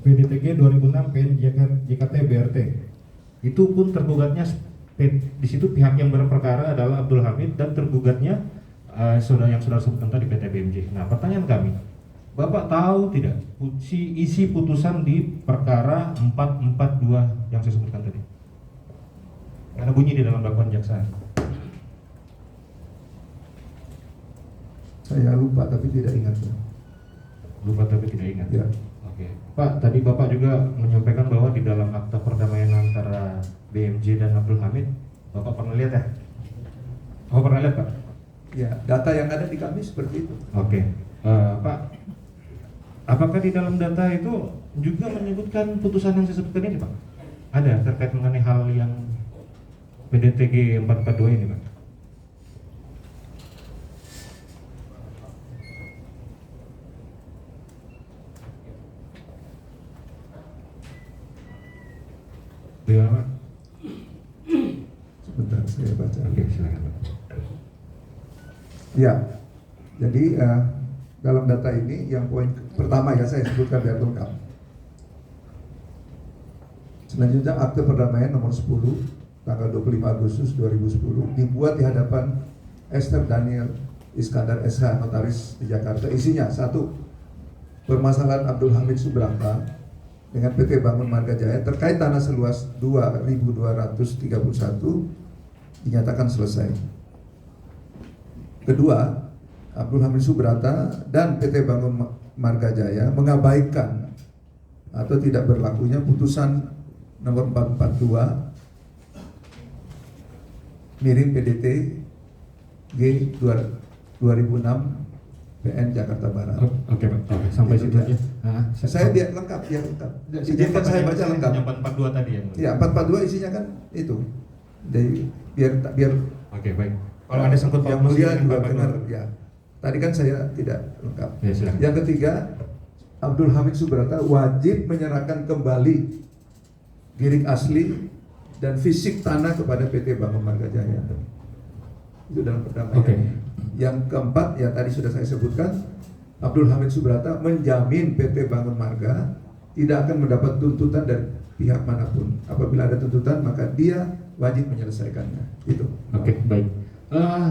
PDTG 2006 PN JKT BRT. Itu pun tergugatnya di situ pihak yang berperkara adalah Abdul Hamid dan tergugatnya yang sudah sebutkan tadi PT BMJ. Nah, pertanyaan kami, Bapak tahu tidak isi putusan di perkara 442 yang saya sebutkan tadi? Karena bunyi di dalam dakwaan jaksa.
Saya lupa tapi tidak ingat.
Lupa tapi tidak ingat.
Ya.
Oke. Pak, tadi Bapak juga menyampaikan bahwa di dalam akta perdamaian antara BMJ dan Abdul Hamid, Bapak pernah lihat ya? Oh, pernah lihat, Pak?
Ya, data yang ada di kami seperti itu.
Oke. Pak, apakah di dalam data itu juga menyebutkan putusan yang saya sebutkan ini, Pak? Ada terkait mengenai hal yang PDTG 442 ini, Pak? Bagaimana, Pak?
Sebentar saya baca.
Oke, silakan, Pak.
Ya, jadi dalam data ini yang poin pertama ya saya sebutkan biar lengkap. Selanjutnya akte perdamaian nomor 10 tanggal 25 Agustus 2010 dibuat di hadapan Esther Daniel Iskandar SH Notaris di Jakarta. Isinya satu, permasalahan Abdul Hamid Subrata dengan PT Bangun Marga Jaya terkait tanah seluas 2.231 dinyatakan selesai. Kedua, Abdul Hamid Subrata dan PT Bangun Marga Jaya mengabaikan atau tidak berlakunya putusan nomor 442 miring PDT G 2006 PN Jakarta Barat.
Oke, Pak. Oke, sampai situ aja.
Saya biar lengkap, biar lengkap. Izinkan saya baca lengkap.
Yang 442 tadi yang.
Ya, 442 isinya kan itu. Dari biar
Oke, baik. Kalau ada sangkut
yang
pautnya
mulia
dengan
juga
442.
dengar ya. Tadi kan saya tidak lengkap.
Ya, silakan.
Yang ketiga, Abdul Hamid Subrata wajib menyerahkan kembali girik asli dan fisik tanah kepada PT Bangun Marga Jaya. Itu dalam perdamaian.
Oke.
Yang keempat, ya tadi sudah saya sebutkan, Abdul Hamid Subrata menjamin PT Bangun Marga tidak akan mendapat tuntutan dari pihak manapun. Apabila ada tuntutan, maka dia wajib menyelesaikannya. Itu.
Oke, baik.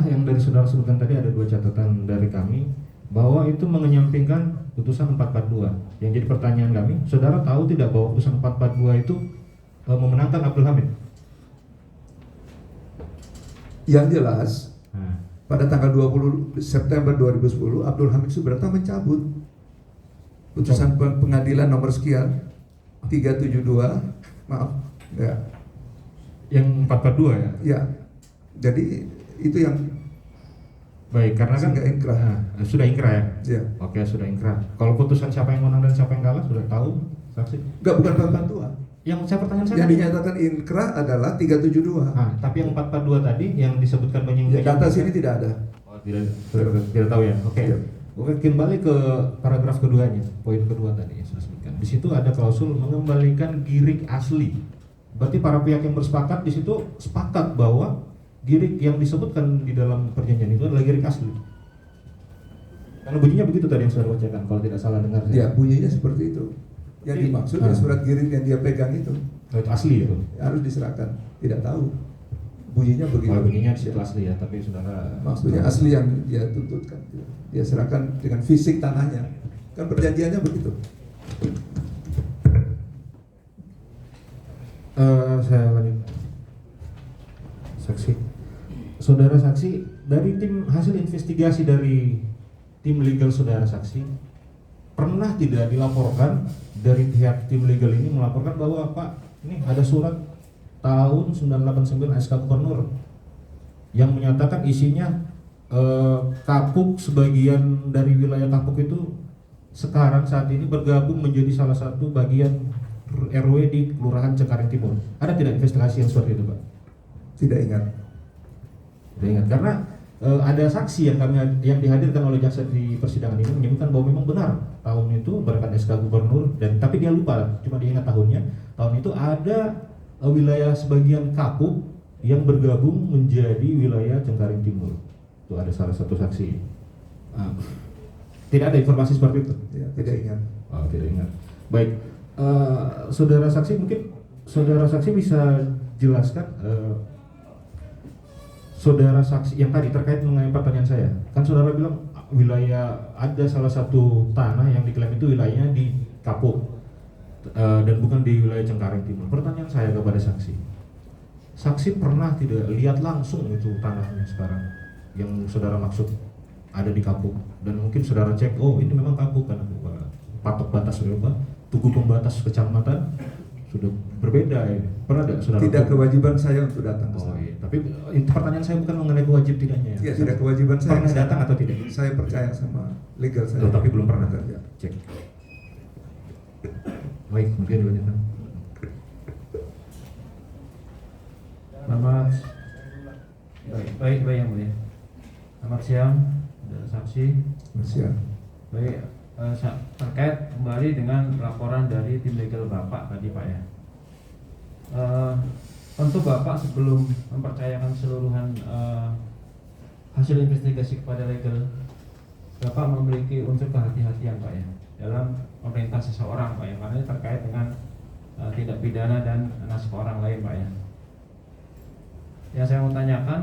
Yang dari saudara sebutkan tadi ada dua catatan dari kami bahwa itu mengenyampingkan putusan 442. Yang jadi pertanyaan kami, saudara tahu tidak bahwa putusan 442 itu memenangkan Abdul Hamid?
Yang jelas,
Nah,
pada tanggal 20 September 2010, Abdul Hamid Subrata mencabut putusan pengadilan nomor sekian 372, maaf, ya,
yang 442 ya?
ya. Jadi itu yang
Baik, karena kan
Sehingga inkrah.
Sudah inkrah ya?
ya.
Oke, sudah inkrah. Kalau putusan siapa yang menang dan siapa yang kalah sudah tahu, saksi?
Enggak, bukan 442.
Yang saya pertanyaan saya
Yang
tadi.
dinyatakan inkrah adalah 372.
Tapi yang 442 tadi yang disebutkan
Ya, data sini tidak ada.
Oh, tidak tahu ya. Oke.
Iya.
Oke, kembali ke paragraf keduanya, poin kedua tadi yang sudah sebutkan. Di situ ada klausul mengembalikan girik asli. Berarti para pihak yang bersepakat di situ sepakat bahwa girik yang disebutkan di dalam perjanjian itu adalah girik asli. Karena bunyinya begitu tadi yang saudara bacakan, kalau tidak salah dengar saya.
Ya, bunyinya seperti itu. Yang dimaksud ya surat giring yang dia pegang itu.
Oh, itu asli itu.
Harus diserahkan. Tidak tahu. Bunyinya begitu.
Oh, bunyinya di situ asli ya, tapi saudara
Maksudnya asli yang dia tuntutkan. Dia serahkan dengan fisik tanahnya. Kan perjanjiannya begitu.
Saya lanjut. Saksi. Saudara saksi, dari tim hasil investigasi dari tim legal saudara saksi, pernah tidak dilaporkan dari pihak tim legal ini melaporkan bahwa Pak, ini ada surat tahun 989 SK Gubernur yang menyatakan isinya Kapuk, sebagian dari wilayah Kapuk itu sekarang saat ini bergabung menjadi salah satu bagian RW di Kelurahan Cengkareng Timur. Ada tidak investigasi yang seperti itu, Pak?
Tidak ingat.
Tidak ingat, karena ada saksi yang dihadirkan oleh jaksa di persidangan ini menyebutkan bahwa memang benar tahun itu berdasarkan SK Gubernur, dan tapi dia lupa, cuma dia ingat tahunnya. Tahun itu ada wilayah sebagian Kapuk yang bergabung menjadi wilayah Cengkareng Timur. Itu ada salah satu saksi. Tidak ada informasi seperti itu.
Ya, tidak ingat.
Oh, tidak ingat. Baik, saudara saksi, mungkin saudara saksi bisa jelaskan saudara saksi yang tadi terkait mengenai pertanyaan saya. Kan saudara bilang wilayah, ada salah satu tanah yang diklaim itu wilayahnya di Kapuk dan bukan di wilayah Cengkareng Timur. Pertanyaan saya kepada saksi, saksi pernah tidak lihat langsung itu tanahnya sekarang yang saudara maksud ada di Kapuk, dan mungkin saudara cek, oh ini memang Kapuk karena patok batas berapa, tugu pembatas kecamatan sudah berbeda ya. Pernah ada saudara?
Tidak kewajiban saya untuk datang ke sana.
Oh iya, tapi pertanyaan saya bukan mengenai kewajib tidaknya ya.
Ya, tidak kewajiban saya.
Pernah datang atau tidak?
Saya percaya sama legal saya.
Oh, tapi belum pernah
kerja.
cek. Baik, mungkin dilanjutkan.
Selamat baik yang mulia. Selamat siang, saksi.
Siap.
Baik, terkait kembali dengan laporan dari tim legal Bapak tadi Pak ya. Tentu Bapak sebelum mempercayakan seluruhan hasil investigasi kepada legal, Bapak memiliki unsur kehati-hatian Pak ya dalam memerintah seseorang Pak ya, karena ini terkait dengan tindak pidana dan nasib orang lain Pak ya. Yang saya mau tanyakan,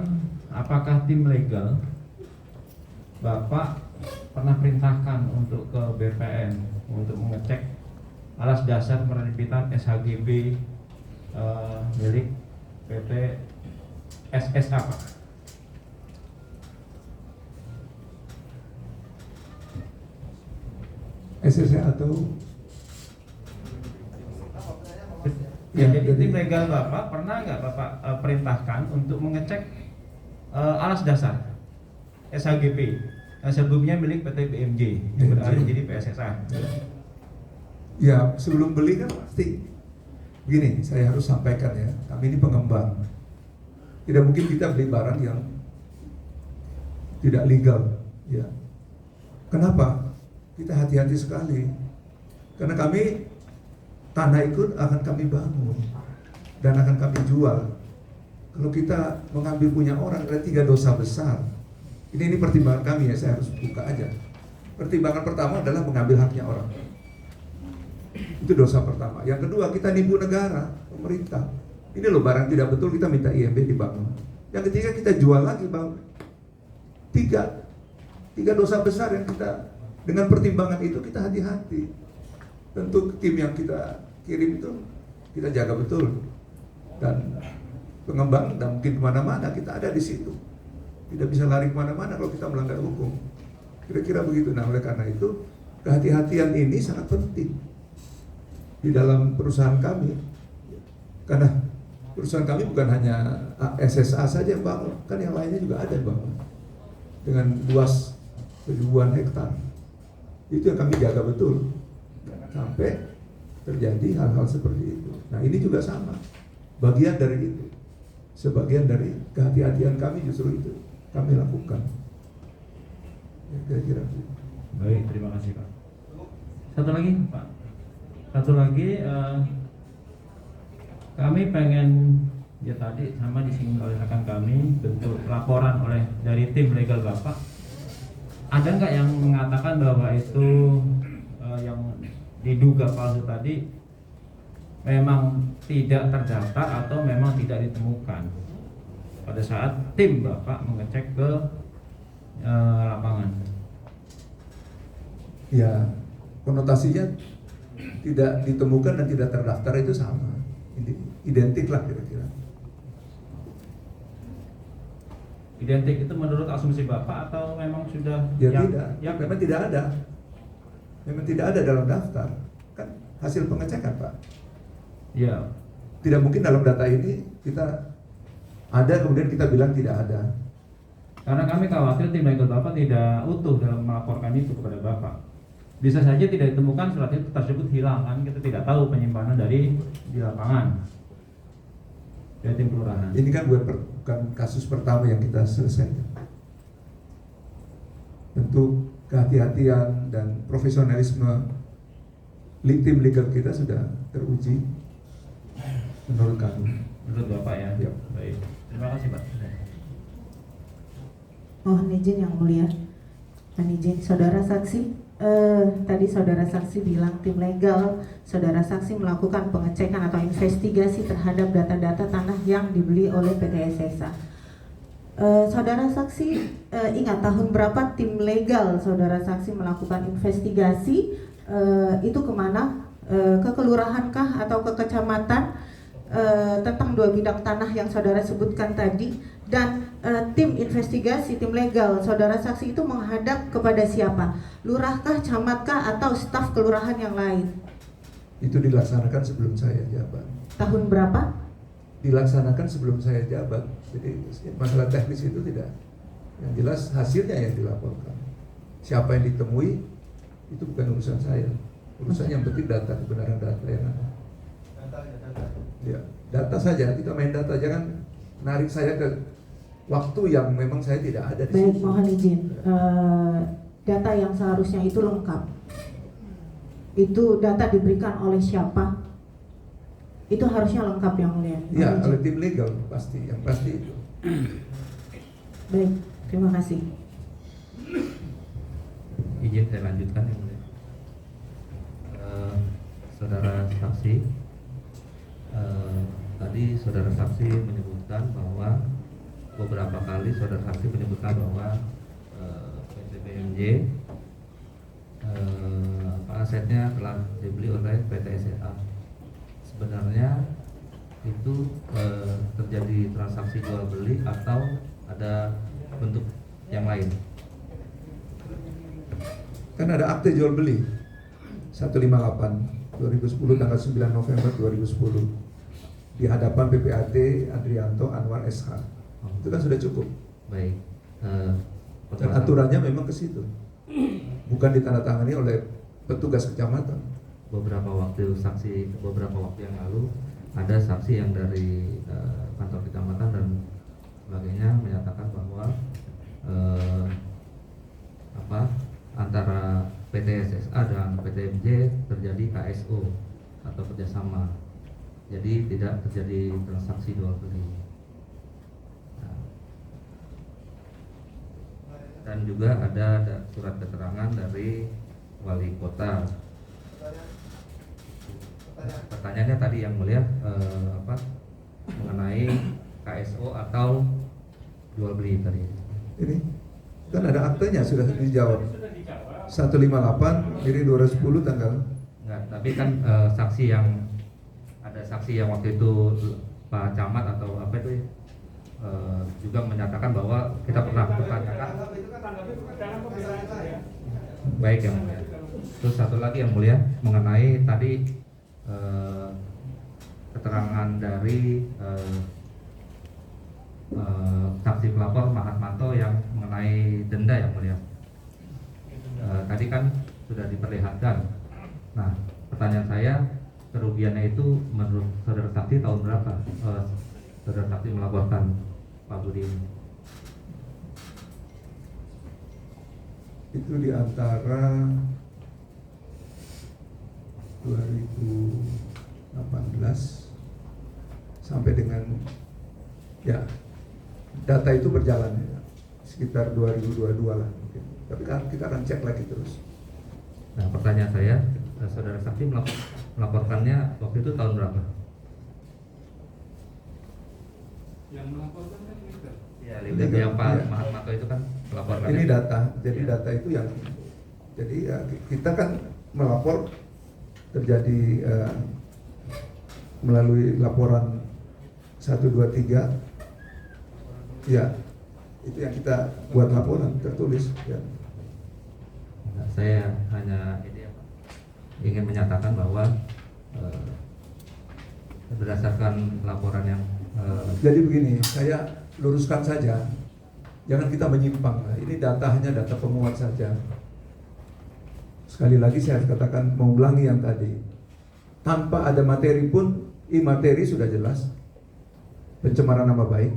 apakah tim legal Bapak pernah perintahkan untuk ke BPN untuk mengecek alas dasar penerbitan SHGB milik PT SSA Pak?
SSA atau
Ya, jadi tim legal Bapak pernah nggak Bapak perintahkan untuk mengecek alas dasar SHGB yang sebelumnya milik PT BMJ yang beralih menjadi PSSA?
Ya, sebelum beli kan pasti begini, saya harus sampaikan ya, kami ini pengembang. Tidak mungkin kita beli barang yang tidak legal, ya. Kenapa? Kita hati-hati sekali. Karena kami tanah itu akan kami bangun dan akan kami jual. Kalau kita mengambil punya orang, ada 3 dosa besar. Ini pertimbangan kami ya, saya harus buka aja. Pertimbangan pertama adalah mengambil haknya orang. Itu dosa pertama. Yang kedua, kita nipu negara, pemerintah. Ini loh barang tidak betul, kita minta IMB dibangun. Yang ketiga, kita jual lagi bang. Tiga dosa besar yang kita, dengan pertimbangan itu kita hati-hati. Tentu tim yang kita kirim itu kita jaga betul, dan pengembang dan mungkin kemana-mana kita ada di situ. Tidak bisa lari kemana-mana kalau kita melanggar hukum. Kira-kira begitu. Nah, oleh karena itu kehati-hatian ini sangat penting di dalam perusahaan kami. Karena perusahaan kami bukan hanya SSA saja yang bangun, kan yang lainnya juga ada yang bangun dengan luas ribuan hektar. Itu yang kami jaga betul sampai terjadi hal-hal seperti itu. Nah, ini juga sama, bagian dari itu. Sebagian dari kehati-hatian kami justru itu kami lakukan. Ya, kira-kira.
Baik, terima kasih Pak. Satu lagi Pak, satu lagi kami pengen, ya tadi sama disinggung oleh rekan kami, bentuk laporan oleh dari tim legal Bapak ada nggak yang mengatakan bahwa itu yang diduga palsu tadi memang tidak terdaftar atau memang tidak ditemukan pada saat tim Bapak mengecek ke lapangan?
Ya, konotasinya tidak ditemukan dan tidak terdaftar itu sama, identik lah kira-kira.
Identik itu menurut asumsi Bapak atau memang sudah
Ya tidak, memang tidak ada. Memang tidak ada dalam daftar. Kan hasil pengecekan, Pak.
Ya.
Tidak mungkin dalam data ini kita ada kemudian kita bilang tidak ada.
Karena kami khawatir tim legal Bapak tidak utuh dalam melaporkan itu kepada Bapak. Bisa saja tidak ditemukan surat itu tersebut hilang, kan kita tidak tahu penyimpanan di lapangan. Dari tim kelurahan.
Ini kan bukan kasus pertama yang kita selesaikan. Tentu kehati-hatian dan profesionalisme tim legal kita sudah teruji menurut kami.
Menurut Bapak ya.
Ya.
Baik. Terima kasih Pak.
Mohon izin yang mulia. Mohon izin saudara saksi. Tadi saudara saksi bilang tim legal saudara saksi melakukan pengecekan atau investigasi terhadap data-data tanah yang dibeli oleh PT SSA. Saudara saksi ingat tahun berapa tim legal saudara saksi melakukan investigasi itu kemana? Ke kelurahankah atau ke kecamatan tentang 2 bidang tanah yang saudara sebutkan tadi, dan tim investigasi tim legal saudara saksi itu menghadap kepada siapa? Lurahkah, camatkah, atau staf kelurahan yang lain?
Itu dilaksanakan sebelum saya jabat.
Tahun berapa?
Dilaksanakan sebelum saya jabat. Jadi masalah teknis itu tidak. Yang jelas hasilnya yang dilaporkan. Siapa yang ditemui itu bukan urusan saya. Urusan yang penting data, kebenaran data yang ada. Ya, data saja, kita main data, jangan narik saya ke waktu yang memang saya tidak ada di
Baik,
situ.
mohon izin. Data yang seharusnya itu lengkap. Itu data diberikan oleh siapa? Itu harusnya lengkap yang mulia.
Ya, oleh tim legal pasti, yang pasti itu.
Baik, terima kasih.
Izin saya lanjutkan yang mulia. Saudara saksi, tadi saudara saksi menyebutkan bahwa beberapa kali saudara saksi menyebutkan bahwa PT BMJ asetnya telah dibeli oleh PT SSA. Sebenarnya itu terjadi transaksi jual beli atau ada bentuk yang lain?
Kan ada akte jual beli 158 2010 tanggal 9 November 2010 di hadapan PPAT Adrianto Anwar SH. Itu kan sudah cukup.
Baik.
Dan aturannya memang ke situ. Bukan ditandatangani oleh petugas kecamatan.
Beberapa waktu yang lalu ada saksi yang dari kantor kecamatan dan sebagainya menyatakan bahwa antara PT SSA dan PT MJ terjadi KSO atau kerjasama, jadi tidak terjadi transaksi jual beli. Dan juga ada surat keterangan dari wali kota. Pertanyaannya tadi yang mulia mengenai KSO atau jual beli tadi.
Ini kan ada aktenya sudah dijawab. 158 dari 2010 tanggal.
Enggak, tapi kan ada saksi yang waktu itu Pak Camat atau apa itu juga menyatakan bahwa kita pernah pertanyakan. Baik yang mulia. Terus satu lagi yang mulia mengenai tadi keterangan dari saksi pelapor Mahatmanto yang mengenai denda yang mulia. Tadi kan sudah diperlihatkan. Nah, pertanyaan saya, kerugiannya itu menurut saudara saksi tahun berapa saudara saksi melaporkan Pak Budi ini?
Itu di antara 2018 sampai dengan ya data itu berjalan ya, sekitar 2022 lah mungkin. Tapi kan kita akan cek lagi terus.
Nah, pertanyaan saya, saudara saksi melaporkannya waktu itu tahun berapa?
Yang melaporkan kan legal.
Ya, yang Pak Mahat Mato itu kan melaporkan.
Ini data, jadi data itu yang, jadi ya, kita kan melapor terjadi melalui laporan 1, 2, 3, ya itu yang kita buat laporan tertulis. Ya.
Nah, saya hanya ingin menyatakan bahwa berdasarkan laporan yang
jadi begini, saya luruskan saja, jangan kita menyimpang. Ini data hanya data penguat saja. Sekali lagi saya katakan, mengulangi yang tadi, tanpa ada materi pun, materi sudah jelas, pencemaran nama baik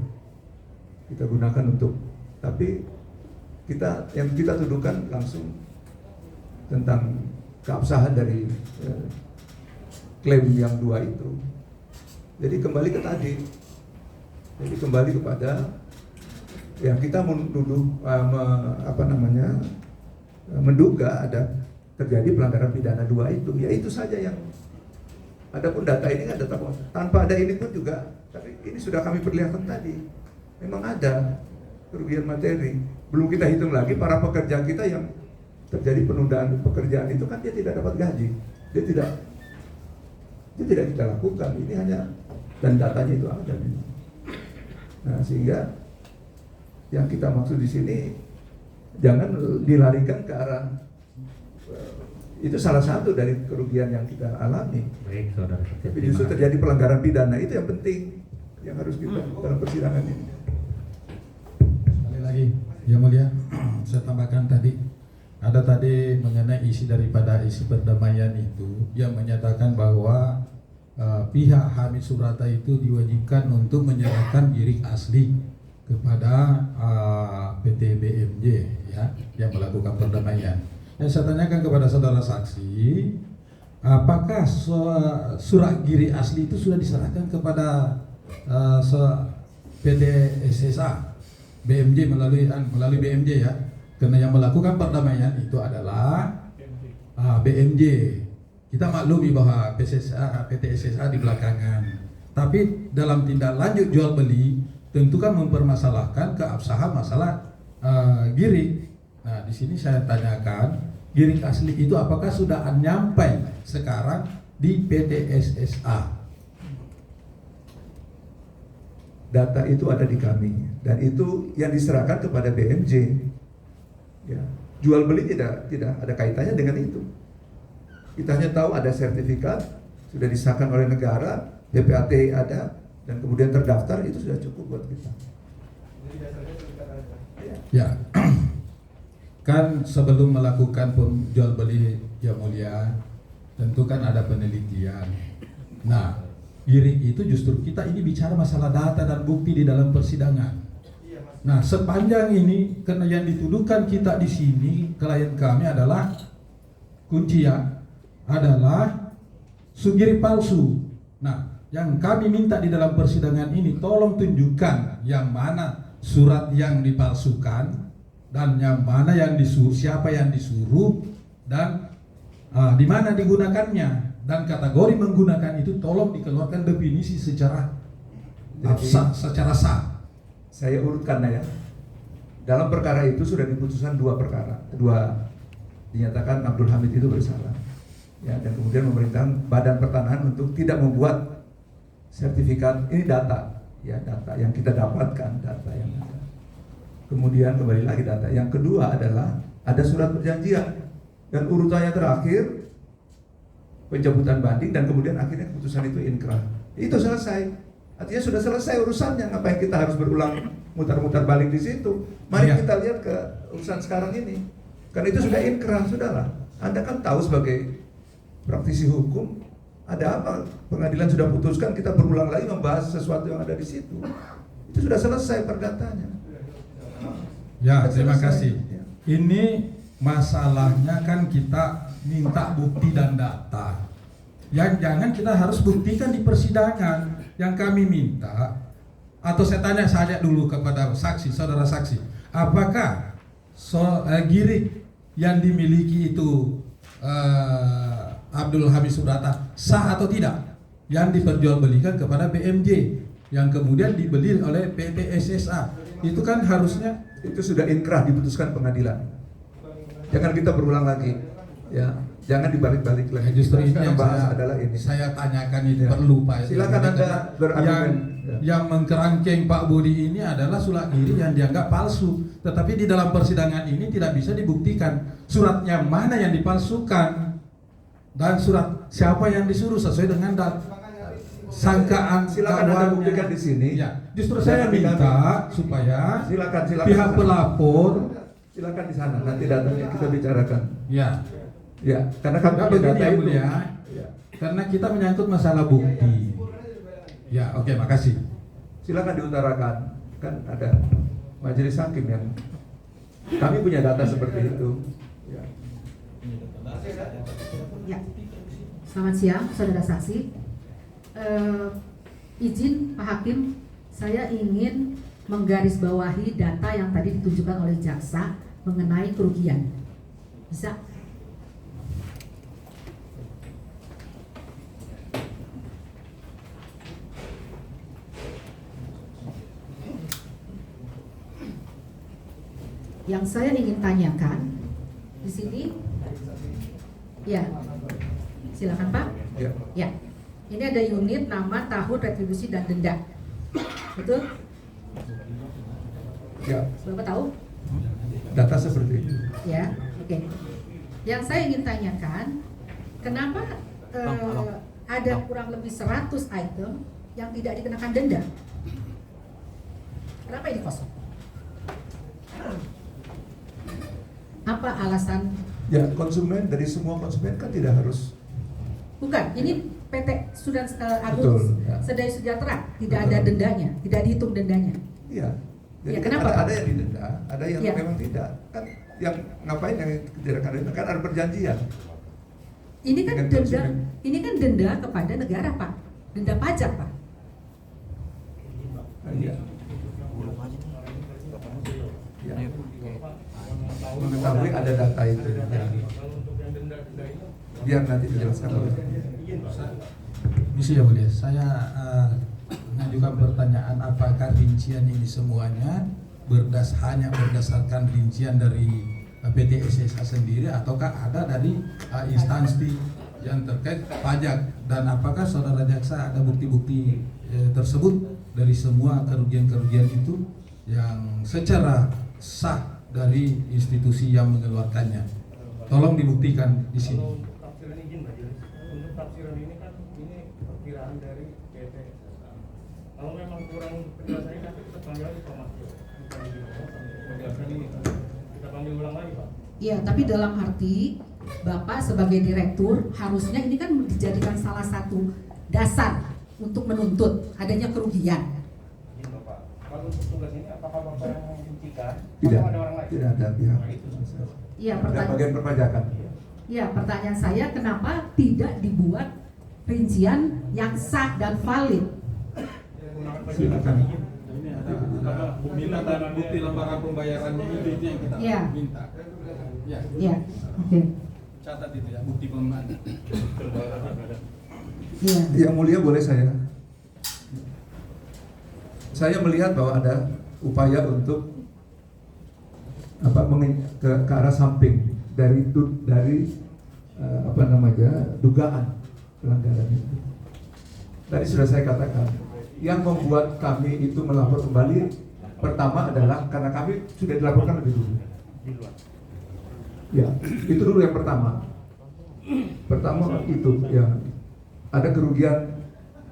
kita gunakan untuk, tapi yang kita tuduhkan langsung tentang keabsahan dari klaim yang 2 itu. Jadi kembali ke tadi, jadi kembali kepada yang kita menuduh menduga ada terjadi pelanggaran pidana 2 itu, ya itu saja yang. Adapun data ini kan data tanpa ada ini pun juga, tapi ini sudah kami perlihatkan tadi, memang ada kerugian materi. Belum kita hitung lagi para pekerja kita yang terjadi penundaan pekerjaan itu kan dia tidak dapat gaji, dia tidak kita lakukan. Ini hanya, dan datanya itu ada. Nah, sehingga yang kita maksud di sini jangan dilarikan ke arah itu salah satu dari kerugian yang kita alami.
Baik, saudara.
Tapi justru terjadi pelanggaran pidana, itu yang penting yang harus kita dalam persidangan ini.
Sekali lagi, Yang Mulia, saya tambahkan tadi ada tadi mengenai isi daripada isi perdamaian itu yang menyatakan bahwa pihak Hamid Subrata itu diwajibkan untuk menyerahkan giring asli kepada PT BMJ ya yang melakukan perdamaian. Yang saya tanyakan kepada saudara saksi, apakah surat giring asli itu sudah diserahkan kepada PT SSA BMJ melalui BMJ ya? Karena yang melakukan perdamaian itu adalah BMJ. Kita maklumi bahwa PT SSA di belakangan. Tapi dalam tindak lanjut jual beli tentu kan mempermasalahkan keabsahan masalah giring. Nah, di sini saya tanyakan, giring asli itu apakah sudah nyampai sekarang di PT SSA?
Data itu ada di kami dan itu yang diserahkan kepada BMJ. Ya, jual beli tidak ada kaitannya dengan itu. Kita hanya tahu ada sertifikat sudah disahkan oleh negara, PPAT ada dan kemudian terdaftar, itu sudah cukup buat kita.
Ya, kan sebelum melakukan jual beli Yang Mulia, tentu kan ada penelitian. Nah, giring itu justru kita ini bicara masalah data dan bukti di dalam persidangan. Nah, sepanjang ini karena yang dituduhkan kita di sini klien kami adalah kuncinya adalah sugiri palsu. Nah, yang kami minta di dalam persidangan ini tolong tunjukkan yang mana surat yang dipalsukan dan yang mana yang disuruh, siapa yang disuruh dan di mana digunakannya dan kategori menggunakan itu tolong dikeluarkan definisi secara sah.
Saya urutkan ya. Dalam perkara itu sudah diputuskan 2 perkara. Dinyatakan Abdul Hamid itu bersalah. Ya, dan kemudian memerintahkan Badan Pertanahan untuk tidak membuat sertifikat. Ini data, ya data yang kita dapatkan, data yang ada. Kemudian kembali lagi data. Yang kedua adalah ada surat perjanjian dan urutannya terakhir pencabutan banding dan kemudian akhirnya keputusan itu inkrah. Itu selesai. Artinya sudah selesai urusannya. Ngapain kita harus berulang mutar-mutar balik di situ? Mari kita lihat ke urusan sekarang ini. Karena itu sudah inkrah, sudahlah. Anda kan tahu sebagai praktisi hukum, ada apa? Pengadilan sudah putuskan, kita berulang lagi membahas sesuatu yang ada di situ. Itu sudah selesai perdatanya.
Ya, terima kasih. Ini masalahnya kan kita minta bukti dan data. Yang jangan kita harus buktikan di persidangan. Yang kami minta, atau saya tanya saja dulu kepada saksi, saudara saksi, apakah Girik yang dimiliki itu Abdul Hamid Subrata sah atau tidak, yang diperjualbelikan kepada BMJ yang kemudian dibeli oleh PT SSA, itu kan harusnya
itu sudah inkrah diputuskan pengadilan. Jangan kita berulang lagi, ya. Jangan dibalik-balik lagi.
Justru ini yang
bahas adalah ini.
saya tanyakan itu
Ya.
perlu Pak.
Silakan Anda berargumen.
Yang mengkerangkeng Pak Budi ini adalah surat giri yang dianggap palsu, tetapi di dalam persidangan ini tidak bisa dibuktikan suratnya mana yang dipalsukan dan surat siapa yang disuruh sesuai dengan sangkaan.
Silakan Anda
dakwanya.
buktikan di sini.
Ya, justru saya minta supaya
silakan
pihak pelapor
silakan di sana, nanti datanya kita bicarakan.
ya.
Ya, karena kami
Nah,
punya
begini
data
ya
itu.
mulia,
Ya.
karena kita menyangkut masalah bukti. Ya, oke, makasih.
Silakan diutarakan. Kan ada majelis hakim yang kami punya data seperti itu. Ya.
Ya. Selamat siang, saudara saksi. Izin Pak Hakim, saya ingin menggarisbawahi data yang tadi ditunjukkan oleh jaksa mengenai kerugian. Bisa? Yang saya ingin tanyakan di sini, ya, silakan Pak.
Ya.
Ya, ini ada unit, nama, tahun, retribusi dan denda, betul?
Ya.
Bapak tahu?
Data seperti itu.
Ya, oke. Yang saya ingin tanyakan, kenapa ada kurang lebih 100 item yang tidak dikenakan denda? Kenapa ini kosong? Apa alasan?
Ya, konsumen dari semua konsumen kan tidak harus.
Bukan, ini PT Sudan Agung
Betul, ya.
Sedaya Sejahtera tidak
Betul.
ada dendanya, tidak dihitung dendanya.
Iya. Jadi
Ya,
kan
kenapa,
ada
Pak?
yang didenda, ada yang
Ya.
memang tidak. Kan yang ngapain yang tidak denda kan ada perjanjian.
Ini kan
Dengan
denda,
konsumen.
ini kan denda kepada negara Pak, denda pajak Pak.
Iya. Ya. Mengetahui ada data itu. Ya. Biar nanti dijelaskan oleh.
Misi ya mulia, saya mengajukan pertanyaan apakah rincian ini semuanya hanya berdasarkan rincian dari PT SSA sendiri ataukah ada dari instansi yang terkait pajak, dan apakah saudara jaksa ada bukti-bukti tersebut dari semua kerugian-kerugian itu yang secara sah dari institusi yang mengeluarkannya. Tolong dibuktikan di sini.
Untuk tafsiran izin majelis, untuk tafsiran ini kan ini perkiraan dari PT SSA. Kalau memang kurang penjelasannya nanti kita panggil lagi Pak Mas. Kita panggil ulang lagi Pak.
Iya, tapi dalam arti Bapak sebagai direktur harusnya ini kan dijadikan salah satu dasar untuk menuntut adanya kerugian.
Izin Bapak. Kalau untuk tugas ini apakah Bapak yang menghentikan?
Tidak.
Atau ada orang lain?
Tidak ada pihak.
Iya,
Ada bagian perpajakan.
Ya, pertanyaan saya kenapa tidak dibuat rincian yang sah dan valid?
Silakan. Ini ada minta barang bukti lembaran pembayarannya itu yang kita
Ya.
minta. Ya.
Ya, oke.
Catat itu ya bukti pengembangan.
Iya.
Yang mulia boleh saya. Saya melihat bahwa ada upaya untuk ke arah samping dari dugaan pelanggaran itu. Tadi sudah saya katakan, yang membuat kami itu melapor kembali pertama adalah karena kami sudah dilaporkan lebih dulu. Ya, itu dulu yang pertama. Pertama itu ya ada kerugian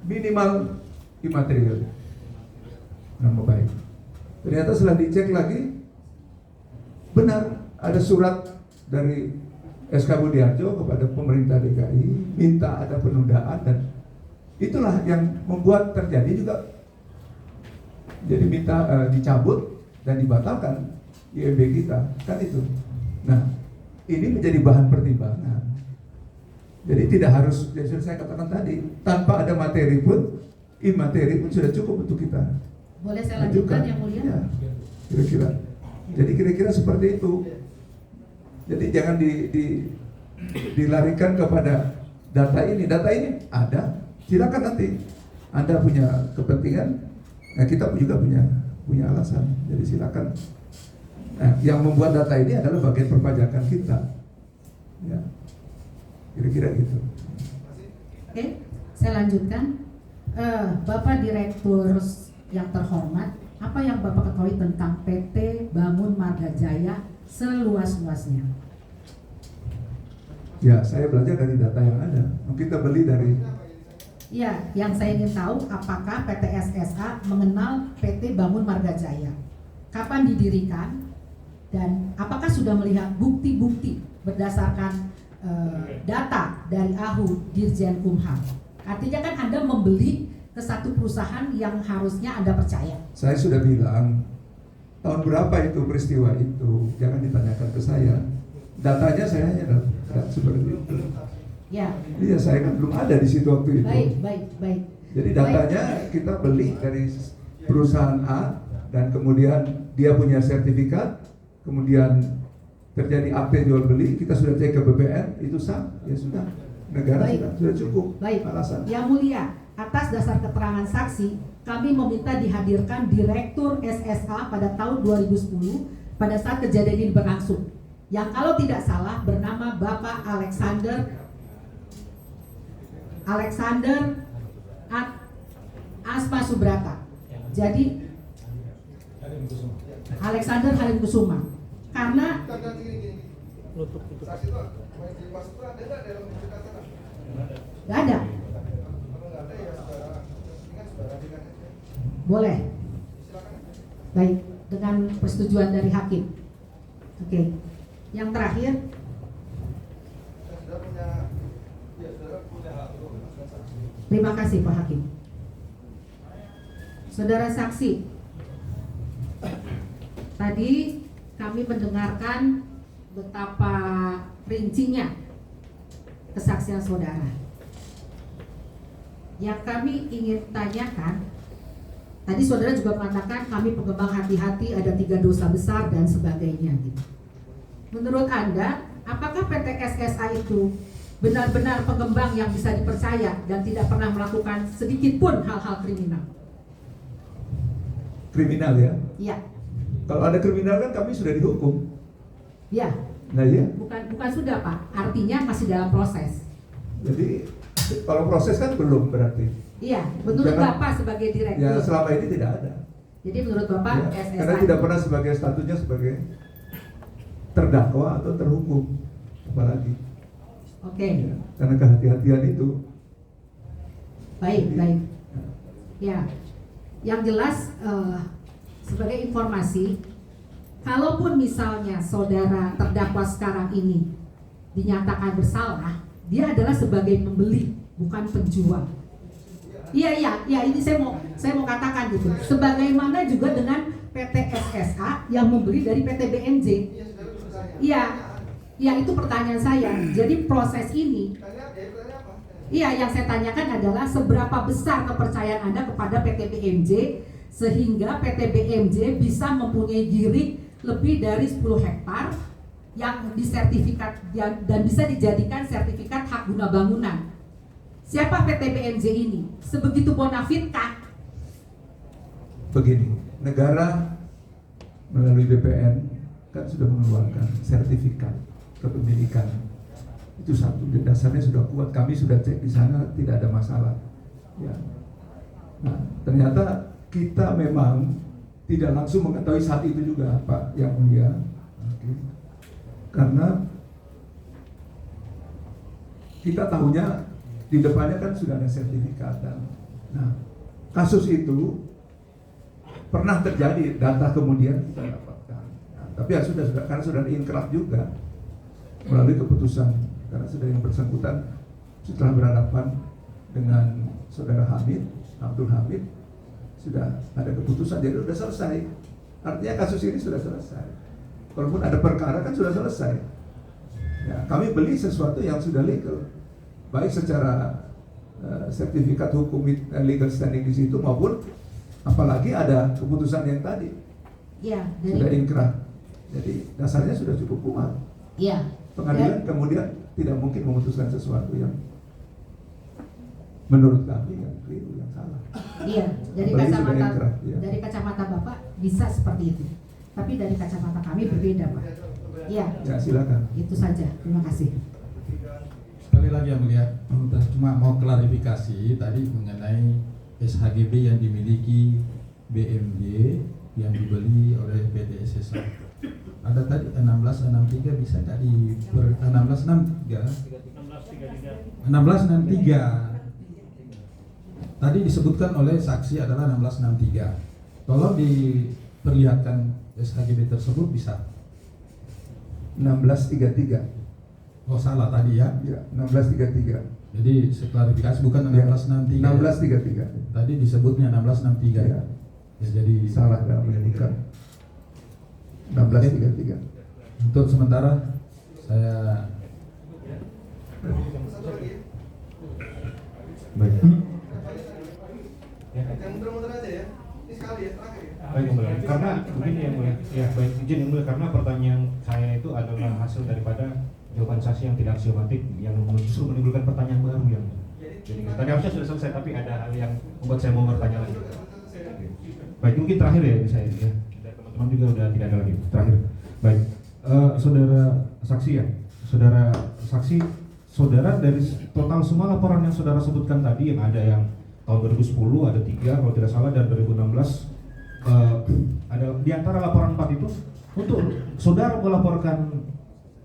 minimal imaterial. Nama baik. Ternyata setelah dicek lagi benar ada surat dari SK Budiarjo kepada pemerintah DKI minta ada penundaan, dan itulah yang membuat terjadi juga. Jadi minta dicabut dan dibatalkan IMB kita kan itu. Nah, ini menjadi bahan pertimbangan. Jadi tidak harus, jadi sudah saya katakan tadi, tanpa ada materi pun, imateri pun sudah cukup untuk kita
Boleh saya lanjutkan yang mulia?
Ya, kira-kira. Jadi kira-kira seperti itu. Jadi jangan dilarikan kepada data ini. Data ini ada, silakan nanti Anda punya kepentingan, nah kita juga punya alasan. Jadi silakan. Nah, yang membuat data ini adalah bagian perpajakan kita. Ya, kira-kira gitu.
Oke, saya lanjutkan. Bapak Direktur yang terhormat, apa yang Bapak ketahui tentang PT Bangun Marga Jaya seluas-luasnya?
Ya, saya belajar dari data yang ada. Kita beli dari.
Ya, yang saya ingin tahu apakah PT SSA mengenal PT Bangun Marga Jaya? Kapan didirikan? Dan apakah sudah melihat bukti-bukti berdasarkan data dari AHU Dirjen Kumham? Artinya kan Anda membeli ke satu perusahaan yang harusnya Anda percaya.
Saya sudah bilang tahun berapa itu peristiwa itu, jangan ditanyakan ke saya. Datanya saya hanya dapat seperti itu.
Ya.
Iya, saya kan belum ada di situ waktu itu.
Baik.
Jadi datanya kita beli dari perusahaan A dan kemudian dia punya sertifikat, kemudian terjadi akte jual beli, kita sudah cek ke BPN, itu sah, ya sudah. Negara sudah cukup.
Baik.
Alasan.
Yang mulia, atas dasar keterangan saksi, kami meminta dihadirkan Direktur SSA pada tahun 2010 pada saat kejadian ini berlangsung. Yang kalau tidak salah bernama Bapak Alexander Asma Subrata. Jadi Alexander Halim Kusuma. Karena nggak ada. Boleh. Baik, dengan persetujuan dari hakim. Oke. Yang terakhir. Terima kasih Pak Hakim. Saudara saksi, tadi kami mendengarkan betapa rincinya kesaksian saudara. Yang kami ingin tanyakan, tadi saudara juga mengatakan kami pengembang hati-hati, ada 3 dosa besar dan sebagainya. Menurut Anda, apakah PT SSA itu benar-benar pengembang yang bisa dipercaya dan tidak pernah melakukan sedikit pun hal-hal kriminal?
Kriminal ya?
Iya.
Kalau ada kriminal kan kami sudah dihukum.
Iya.
Nah iya.
Bukan sudah Pak, artinya masih dalam proses.
Jadi kalau proses kan belum berarti.
Iya, menurut Bapak sebagai direktur.
Ya selama ini tidak ada.
Jadi menurut Bapak
Ya,
SSA
karena tidak pernah sebagai statusnya sebagai terdakwa atau terhukum, apalagi.
Oke.
Ya, karena kehati-hatian itu.
Baik. Ya, yang jelas sebagai informasi, kalaupun misalnya saudara terdakwa sekarang ini dinyatakan bersalah, dia adalah sebagai pembeli, bukan penjual. Iya, ini saya mau katakan gitu. Sebagaimana juga dengan PT SSA yang membeli dari PT BMJ. Iya, itu pertanyaan saya. Jadi proses ini, yang saya tanyakan adalah seberapa besar kepercayaan Anda kepada PT BMJ sehingga PT BMJ bisa mempunyai girig lebih dari 10 hektar yang disertifikat dan bisa dijadikan sertifikat hak guna bangunan. Siapa PT BMJ ini? Sebegitu bonafitkah?
Begini, negara melalui BPN kan sudah mengeluarkan sertifikat kepemilikan. Itu satu, dasarnya sudah kuat. Kami sudah cek di sana, tidak ada masalah. Ya. Nah, ternyata kita memang tidak langsung mengetahui saat itu juga, Pak Yang Mulia. Oke. Karena kita tahunya di depannya kan sudah ada sertifikat. Nah, kasus itu pernah terjadi, data kemudian kita dapatkan. Nah, tapi ya sudah karena sudah diinkrah juga melalui keputusan, karena sudah yang bersangkutan setelah berhadapan dengan saudara Abdul Hamid, sudah ada keputusan, jadi sudah selesai. Artinya kasus ini sudah selesai. Walaupun ada perkara kan sudah selesai. Ya, kami beli sesuatu yang sudah legal, baik secara sertifikat hukum legal standing di situ maupun apalagi ada keputusan yang tadi
ya,
sudah inkrah. Jadi dasarnya sudah cukup kuat.
Iya.
Pengadilan kemudian tidak mungkin memutuskan sesuatu yang menurut kami yang keliru, yang salah.
Iya, dari
Apalagi sudah
kacamata
inkrah, ya.
dari kacamata Bapak bisa seperti itu. Tapi dari kacamata kami berbeda, Pak. Iya.
Ya, silakan.
Itu saja. Terima kasih.
Sekali lagi yang mulia, cuma mau klarifikasi tadi mengenai SHGB yang dimiliki BMJ yang dibeli oleh PT SSA. Ada tadi 1663 bisa nggak di 1663? 1663. Tadi disebutkan oleh saksi adalah 1663. Tolong diperlihatkan SHGB tersebut bisa.
1633.
Oh salah tadi ya?
Ya, 1633.
Jadi klarifikasi bukan 1663.
1633.
Tadi disebutnya 1663.
Ya.
Ya, jadi
Salah dalam menyebutkan 1633.
untuk sementara saya
Baik.
Yang muter-muter aja ya. Ini sekali ya, terakhir ya.
Baik yang mulia. Karena begini yang mulia. Ya baik izin yang mulia, karena pertanyaan saya itu adalah hasil daripada jawaban saksi yang tidak aksiomatik yang justru menimbulkan pertanyaan baru yang. Jadi tadi harusnya sudah selesai tapi ada hal yang membuat saya mau bertanya lagi. Baik mungkin terakhir ya saya ya. Teman-teman juga udah tidak ada lagi. Terakhir. Baik. Saudara saksi ya. Saudara saksi, saudara dari total semua laporan yang saudara sebutkan tadi yang ada yang tahun 2010 ada 3 kalau tidak salah dan 2016 ada di antara laporan 4 itu untuk saudara melaporkan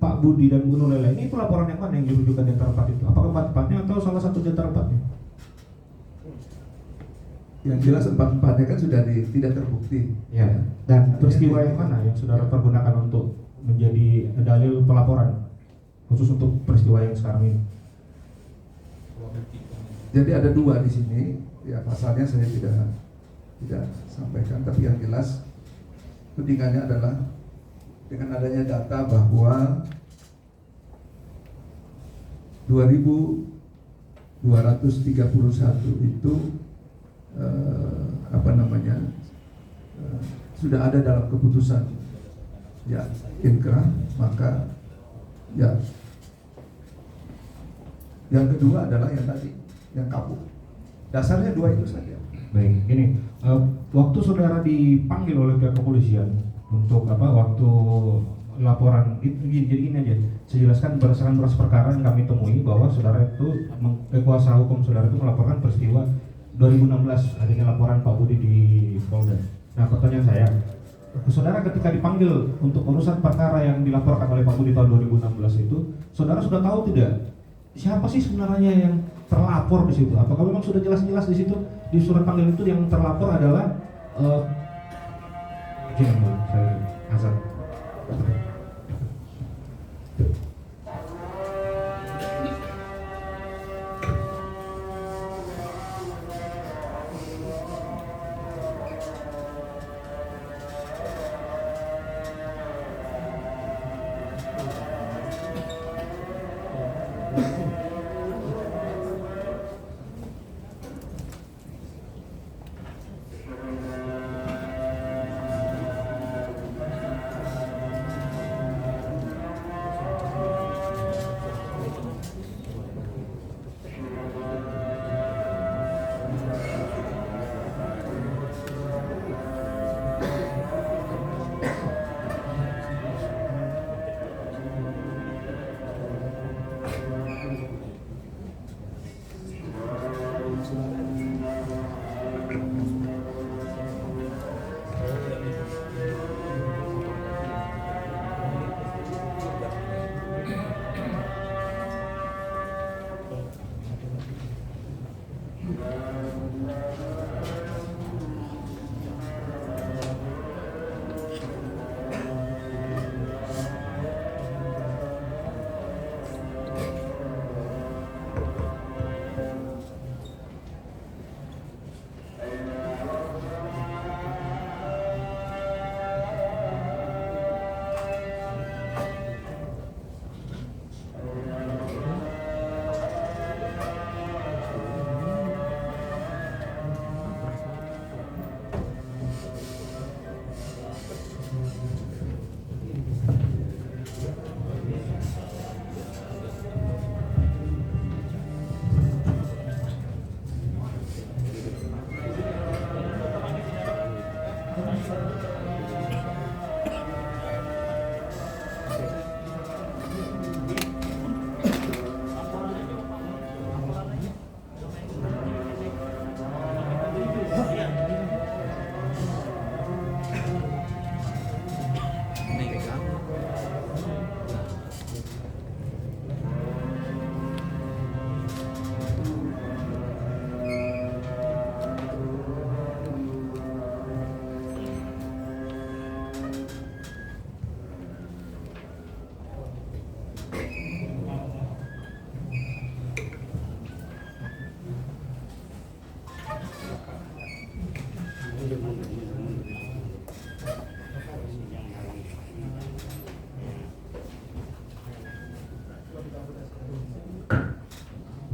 Pak Budi dan Bu Nurlela ini itu laporan yang mana yang dirujukan di antara 4 itu? Apakah 4-4-nya atau salah satu di antara 4-nya?
Yang jelas 4-4-nya kan sudah tidak terbukti.
Ya. Dan peristiwa yang mana yang saudara pergunakan untuk menjadi dalil pelaporan khusus untuk peristiwa yang sekarang ini?
Jadi ada 2 di sini. Ya pasalnya saya tidak sampaikan, tapi yang jelas pentingannya adalah dengan adanya data bahwa 2.231 itu sudah ada dalam keputusan ya inkrah, maka ya yang kedua adalah yang tadi yang kapuk. Dasarnya 2 itu saja.
Baik, gini, waktu saudara dipanggil oleh pihak kepolisian untuk waktu laporan itu jadi ini aja, saya jelaskan berdasarkan beras perkara yang kami temui bahwa saudara itu kuasa hukum saudara itu melaporkan peristiwa 2016 adanya laporan Pak Budi di Polda. Nah pertanyaan saya, saudara ketika dipanggil untuk urusan perkara yang dilaporkan oleh Pak Budi tahun 2016 itu, saudara sudah tahu tidak siapa sih sebenarnya yang terlapor di situ? Apakah memang sudah jelas-jelas di situ di surat panggilan itu yang terlapor adalah saya Hasan.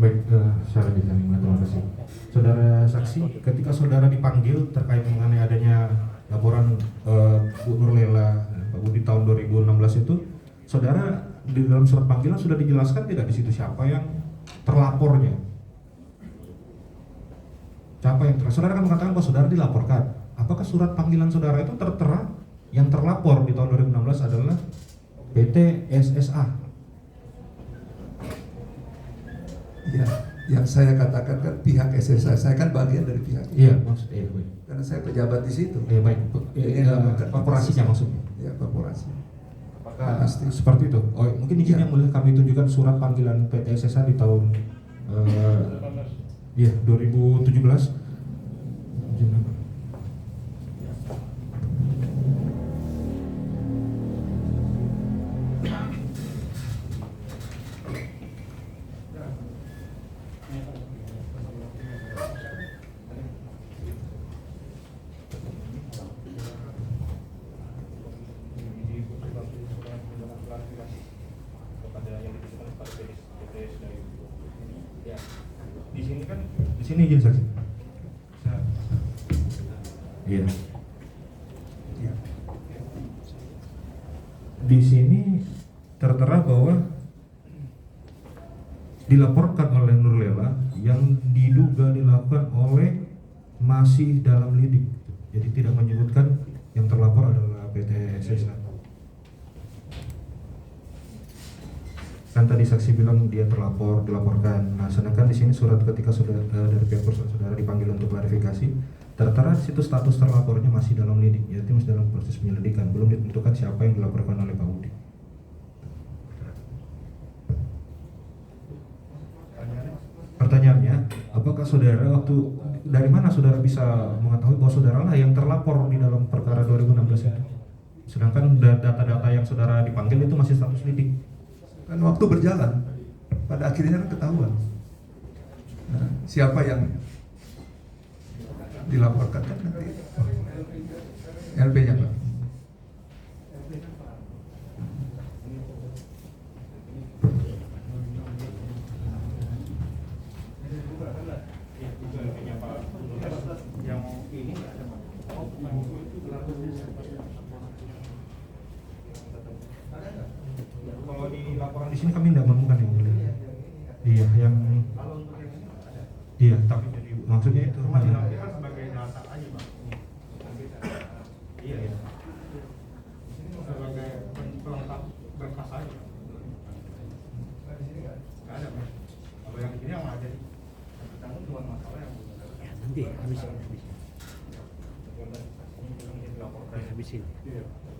Baik, saya lanjutkan. Terima kasih. Saudara saksi, ketika saudara dipanggil terkait mengenai adanya laporan Bu Nurlela Pak Budi tahun 2016 itu, saudara di dalam surat panggilan sudah dijelaskan tidak di situ siapa yang terlapornya? Siapa yang saudara kan mengatakan bahwa saudara dilaporkan. Apakah surat panggilan saudara itu tertera yang terlapor di tahun 2016 adalah PT SSA?
Ya, yang saya katakan kan pihak SSA, saya kan bagian dari pihak itu.
Iya, maksudnya baik.
Karena saya pejabat di situ.
Iya, baik. Korporasinya maksudnya.
Ya, korporasi.
Apakah seperti itu? Oh, mungkin izin yang mulia kami tunjukkan surat panggilan PT SSA di tahun 2017. Di sini izin saksi. Iya. Di sini tertera bahwa dilaporkan oleh Nurlela yang diduga dilakukan oleh masih dalam lidik. Jadi tidak menyebutkan yang terlapor adalah PT SSA. Kan tadi saksi bilang dia dilaporkan. Nah, sedangkan di sini surat ketika sudah dari pihak perusahaan saudara dipanggil untuk klarifikasi, tertera di situ status terlapornya masih dalam lidik, yaitu masih dalam proses penyelidikan, belum ditentukan siapa yang dilaporkan oleh Pak Budi. Pertanyaannya, apakah saudara dari mana saudara bisa mengetahui bahwa saudara lah yang terlapor di dalam perkara 2016 itu? Sedangkan data-data yang saudara dipanggil itu masih status lidik.
Kan waktu berjalan, pada akhirnya kan ketahuan. Nah, siapa yang dilaporkan kan nanti LP-nya Pak.
Kalau di laporan di sini kami tidak menemukan yang mulia. Iya, yang iya, tapi jadi maksudnya itu
masih dilampirkan sebagai data aja, Pak. Iya, iya. Sebagai pelengkap berkas aja. Nggak ada, Pak. Kalau yang ini yang ada, yang cuma masalah yang
nanti habisin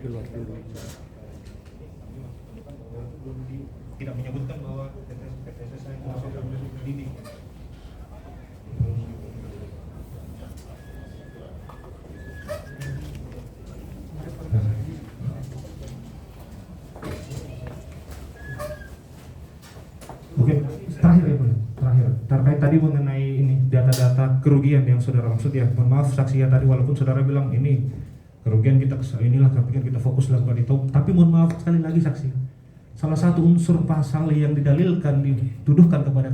keluar dulu.
Tidak menyebutkan bahwa PT SSA itu masih dalam lidik. Mungkin terakhir ya, terakhir terkait tadi mengenai ini data-data kerugian yang saudara maksud ya. Mohon maaf saksi ya tadi walaupun saudara bilang ini kerugian kita inilah kita fokus lakukan itu, tapi mohon maaf sekali lagi saksi. Salah satu unsur pasal yang didalilkan dituduhkan kepada